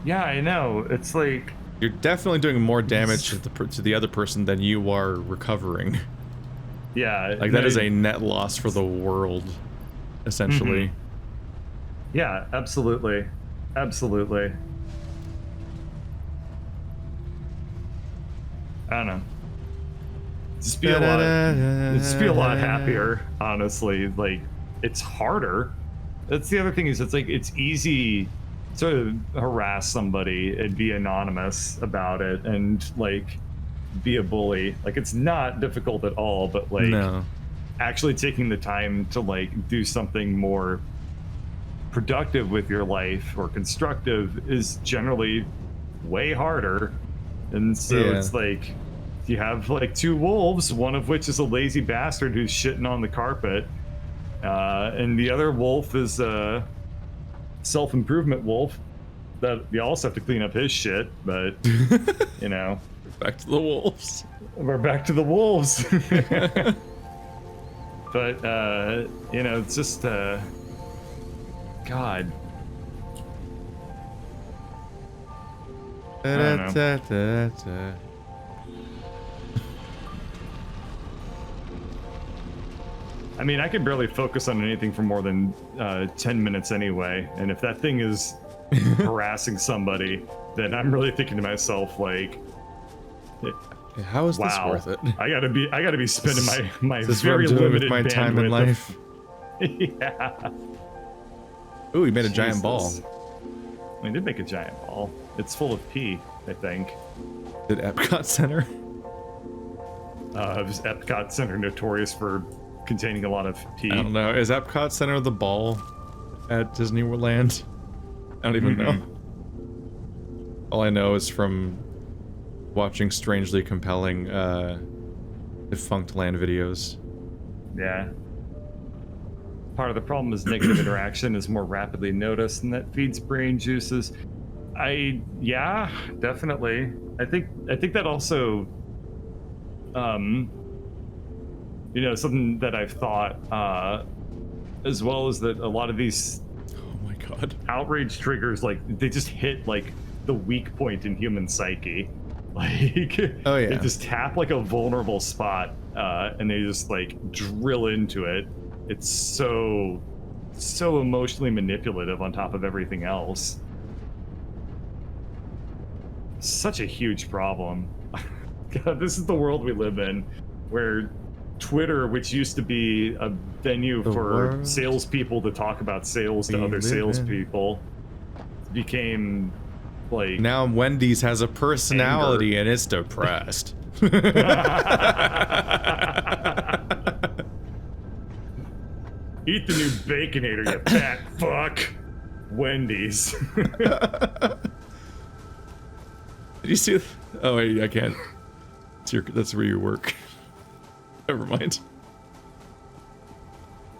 B: Yeah, I know. It's like
A: you're definitely doing more damage to the other person than you are recovering.
B: Yeah,
A: like that is a net loss for the world, essentially.
B: Yeah, absolutely, absolutely. I don't know. Just be a lot happier, honestly. Like it's harder. That's the other thing, is it's like it's easy to harass somebody and be anonymous about it and like be a bully. Like it's not difficult at all, but like actually taking the time to like do something more productive with your life or constructive is generally way harder. And so it's like you have like two wolves, one of which is a lazy bastard who's shitting on the carpet, and the other wolf is a self-improvement wolf that you also have to clean up his shit, but you know,
A: Back to the wolves.
B: We're back to the wolves. But you know, it's just God. I don't know. I mean, I can barely focus on anything for more than 10 minutes anyway, and if that thing is harassing somebody, then I'm really thinking to myself, like,
A: how is this
B: wow,
A: worth it?
B: I gotta be spending my
A: This is
B: very
A: what I'm doing
B: limited
A: with my time in
B: bandwidth
A: life.
B: Yeah.
A: Ooh, he made a giant ball.
B: Jesus. I did make a giant ball. It's full of pee, I think.
A: Did Epcot Center?
B: Is Epcot Center notorious for containing a lot of pee?
A: I don't know. Is Epcot Center the ball at Disneyland? I don't even know. All I know is from watching strangely compelling defunct land videos.
B: Yeah. Part of the problem is negative interaction is more rapidly noticed, and that feeds brain juices. Yeah, definitely. I think that also, you know, something that I've thought, as well as that a lot of these,
A: Oh my god.
B: outrage triggers, like, they just hit like the weak point in human psyche. Like,
A: Oh, yeah.
B: they just tap like a vulnerable spot, and they just like drill into it. It's so emotionally manipulative on top of everything else. Such a huge problem. God, this is the world we live in, where Twitter, which used to be a venue
A: The
B: for
A: world
B: salespeople to talk about sales to
A: we
B: other
A: live in.
B: salespeople, became like
A: Now Wendy's has a personality and it's depressed.
B: Eat the new Baconator, you fat fuck. Wendy's.
A: Did you see? Oh wait, I can't. That's where you work. Never mind.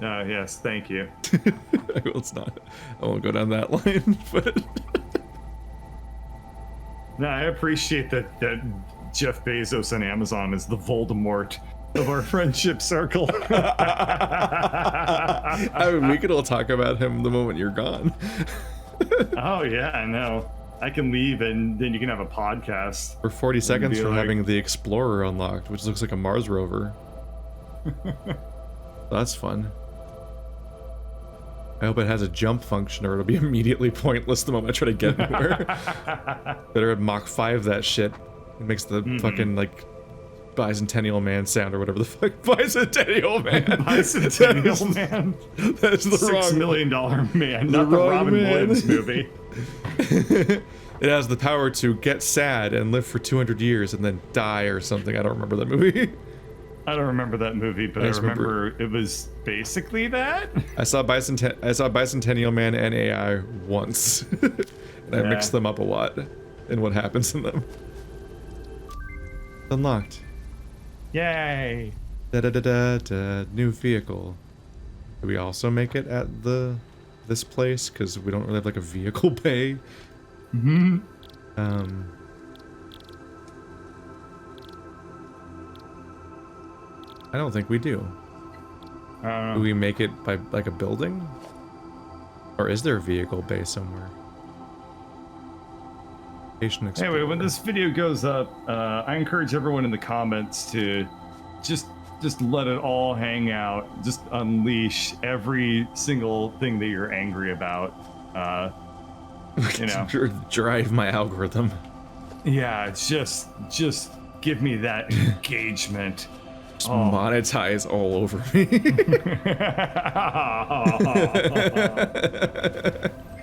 B: Yes, thank you.
A: Well, it's not. I won't go down that line, but
B: No, I appreciate that Jeff Bezos and Amazon is the Voldemort of our friendship circle.
A: I mean, we could all talk about him the moment you're gone.
B: Oh yeah, I know. I can leave and then you can have a podcast.
A: We're 40 seconds
B: be
A: from
B: like-
A: having the Explorer unlocked, which looks like a Mars rover. That's fun. I hope it has a jump function or it'll be immediately pointless the moment I try to get anywhere. Better Mach 5 that shit. It makes the fucking, like, bicentennial man sound or whatever the fuck. Bicentennial man!
B: Bicentennial Man.
A: That's the
B: $6
A: wrong
B: million man, not the
A: wrong
B: Robin
A: man.
B: Williams movie.
A: It has the power to get sad and live for 200 years and then die or something. I don't remember that movie.
B: I don't remember that movie, but I
A: just
B: remember it was basically that.
A: I saw Bicentennial Man and AI once. And I
B: Yeah.
A: mixed them up a lot in what happens in them. Unlocked.
B: Yay!
A: Da-da-da-da-da. New vehicle. Do we also make it at this place? Because we don't really have like a vehicle bay.
B: Mm-hmm.
A: I don't think we do.
B: I don't know.
A: Do we make it by like a building? Or is there a vehicle bay somewhere? Patient
B: Anyway, when
A: Explorer.
B: this video goes up, I encourage everyone in the comments to just let it all hang out. Just unleash every single thing that you're angry about. You know,
A: Drive my algorithm.
B: yeah, just give me that engagement.
A: Just monetize all over me.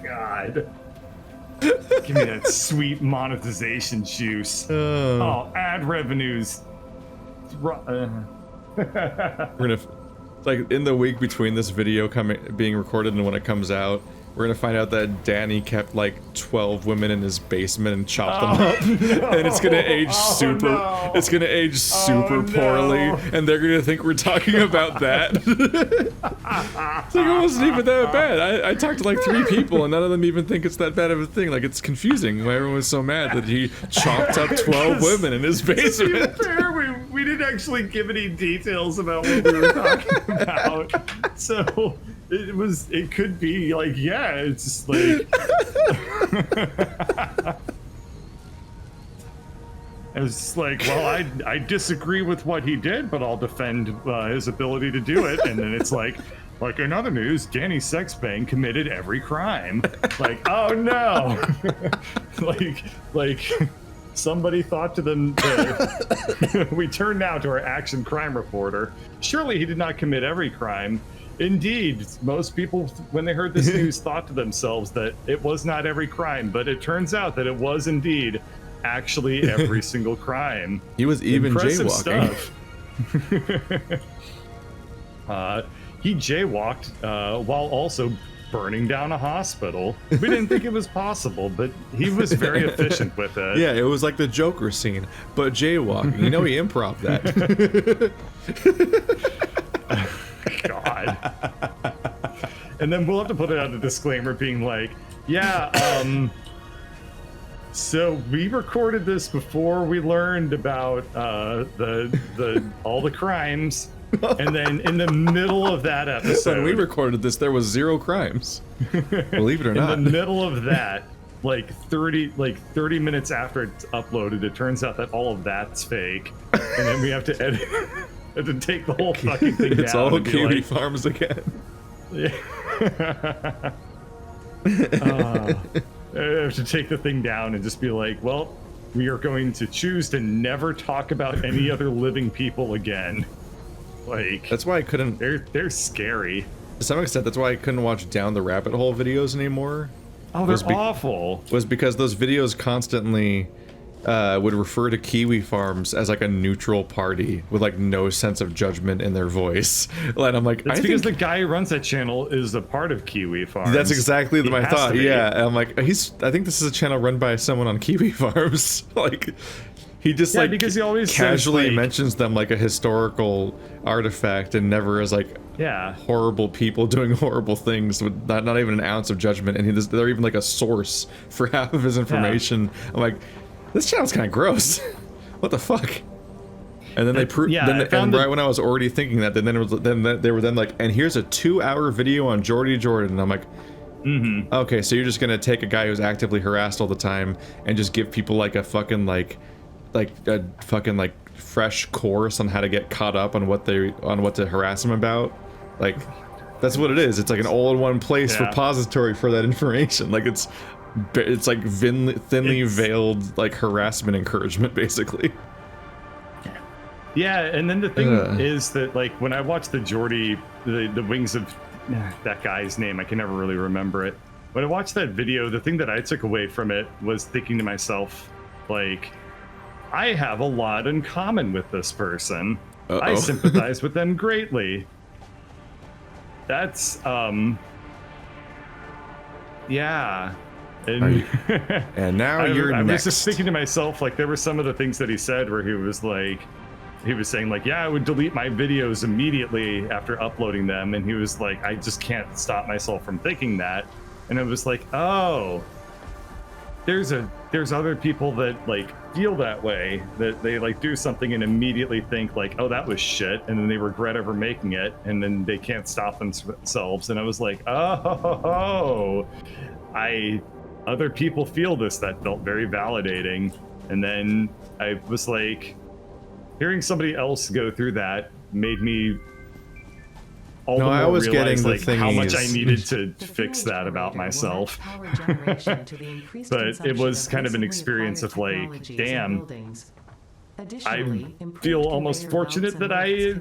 B: God. Give me that sweet monetization juice. Oh, ad revenues.
A: We're gonna, like, in the week between this video being recorded and when it comes out, we're gonna find out that Danny kept like 12 women in his basement and chopped them up, and it's gonna age it's gonna age super poorly, and they're gonna think we're talking about that. It's like, it wasn't even that bad. I talked to like 3 people, and none of them even think it's that bad of a thing. Like, it's confusing why everyone was so mad that he chopped up 12 women in his basement.
B: To be fair, we didn't actually give any details about what we were talking about, so it could be like, yeah, it's just like I was just like, well, I disagree with what he did, but I'll defend his ability to do it. And then it's like in other news, Danny Sexbang committed every crime. Like, oh no. like somebody thought to them, we turn now to our action crime reporter. Surely he did not commit every crime. Indeed, most people, when they heard this news, thought to themselves that it was not every crime, but it turns out that it was indeed actually every single crime.
A: He was even
B: Impressive
A: jaywalking.
B: Stuff. He jaywalked while also burning down a hospital. We didn't think it was possible, but he was very efficient with it.
A: Yeah, it was like the Joker scene, but jaywalking. You know, he improv that.
B: God. And then we'll have to put it out a disclaimer being like, yeah, so we recorded this before we learned about the all the crimes, and then in the middle of that episode,
A: When we recorded this, there was 0 crimes. Believe it or not.
B: in the middle of that, like 30 minutes after it's uploaded, it turns out that all of that's fake, and then we have to edit. Have to take the whole fucking thing down.
A: It's all
B: and be
A: Kiwi
B: like,
A: Farms again.
B: Yeah. I have to take the thing down and just be like, well, we are going to choose to never talk about any other living people again. Like,
A: That's why I couldn't.
B: they're scary.
A: To some extent, that's why I couldn't watch Down the Rabbit Hole videos anymore.
B: Oh, they're awful.
A: Was because those videos constantly would refer to Kiwi Farms as like a neutral party with like no sense of judgment in their voice. And I'm like,
B: It's because the guy who runs that channel is a part of Kiwi Farms.
A: that's exactly
B: He
A: my
B: has
A: thought.
B: to be.
A: Yeah, and I'm like, I think this is a channel run by someone on Kiwi Farms. Like, he just like
B: because he always says,
A: casually
B: like-
A: mentions them like a historical artifact and never as like
B: Yeah.
A: horrible people doing horrible things with not even an ounce of judgment. And they're even like a source for half of his information. I'm like, this channel's kind of gross. What the fuck? And then they proved.
B: Yeah, I
A: and
B: found
A: right when I was already thinking that, then they were like, and here's a 2-hour video on Jordy Jordan. And I'm like, okay, so you're just gonna take a guy who's actively harassed all the time and just give people like a fucking like a fucking like fresh course on how to get caught up on what to harass them about. Like, that's what it is. It's like an all-in-one place repository for that information. Like, it's like thinly veiled like harassment encouragement, basically.
B: Yeah, and then the thing is that, like, when I watched the Jordy, the wings of that guy's name, I can never really remember it. When I watched that video, the thing that I took away from it was thinking to myself, like, I have a lot in common with this person. I sympathize with them greatly. That's, yeah. And,
A: and now you're
B: I
A: next.
B: was just thinking to myself, like, there were some of the things that he said where he was saying, like, yeah, I would delete my videos immediately after uploading them. And he was like, I just can't stop myself from thinking that. And I was like, oh, there's other people that, like, feel that way, that they, like, do something and immediately think, like, oh, that was shit. And then they regret ever making it. And then they can't stop themselves. And I was like, oh, other people feel this. That felt very validating. And then I was like, hearing somebody else go through that made me all the more realize, like, how much I needed to fix that about myself. But it was kind of an experience of like, damn, I feel almost fortunate that I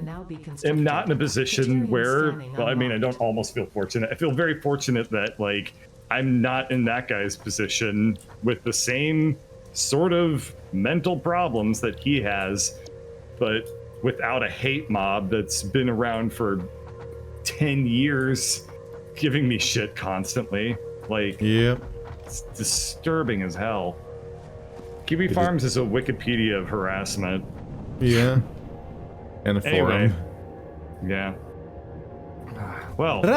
B: am not in a position where, well, I mean, I don't almost feel fortunate. I feel very fortunate that, like, I'm not in that guy's position with the same sort of mental problems that he has, but without a hate mob that's been around for 10 years giving me shit constantly. Like,
A: Yep.
B: it's disturbing as hell. Kiwi Farms is a Wikipedia of harassment.
A: Yeah. And a
B: Anyway.
A: forum.
B: Yeah. Well,
A: This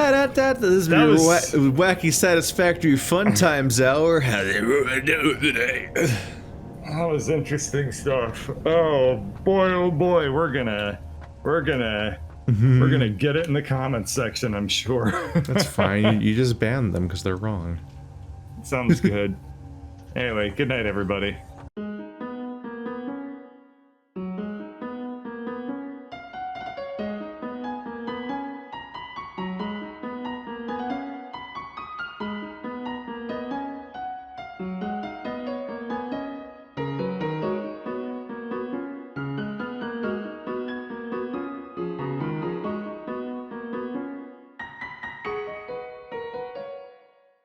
A: is
B: That
A: your
B: was-
A: wacky Satisfactory Fun Times Hour. How's everyone doing today?
B: that was interesting stuff. Oh boy, we're gonna get it in the comments section, I'm sure.
A: That's fine. You just banned them because they're wrong.
B: Sounds good. Anyway, good night, everybody.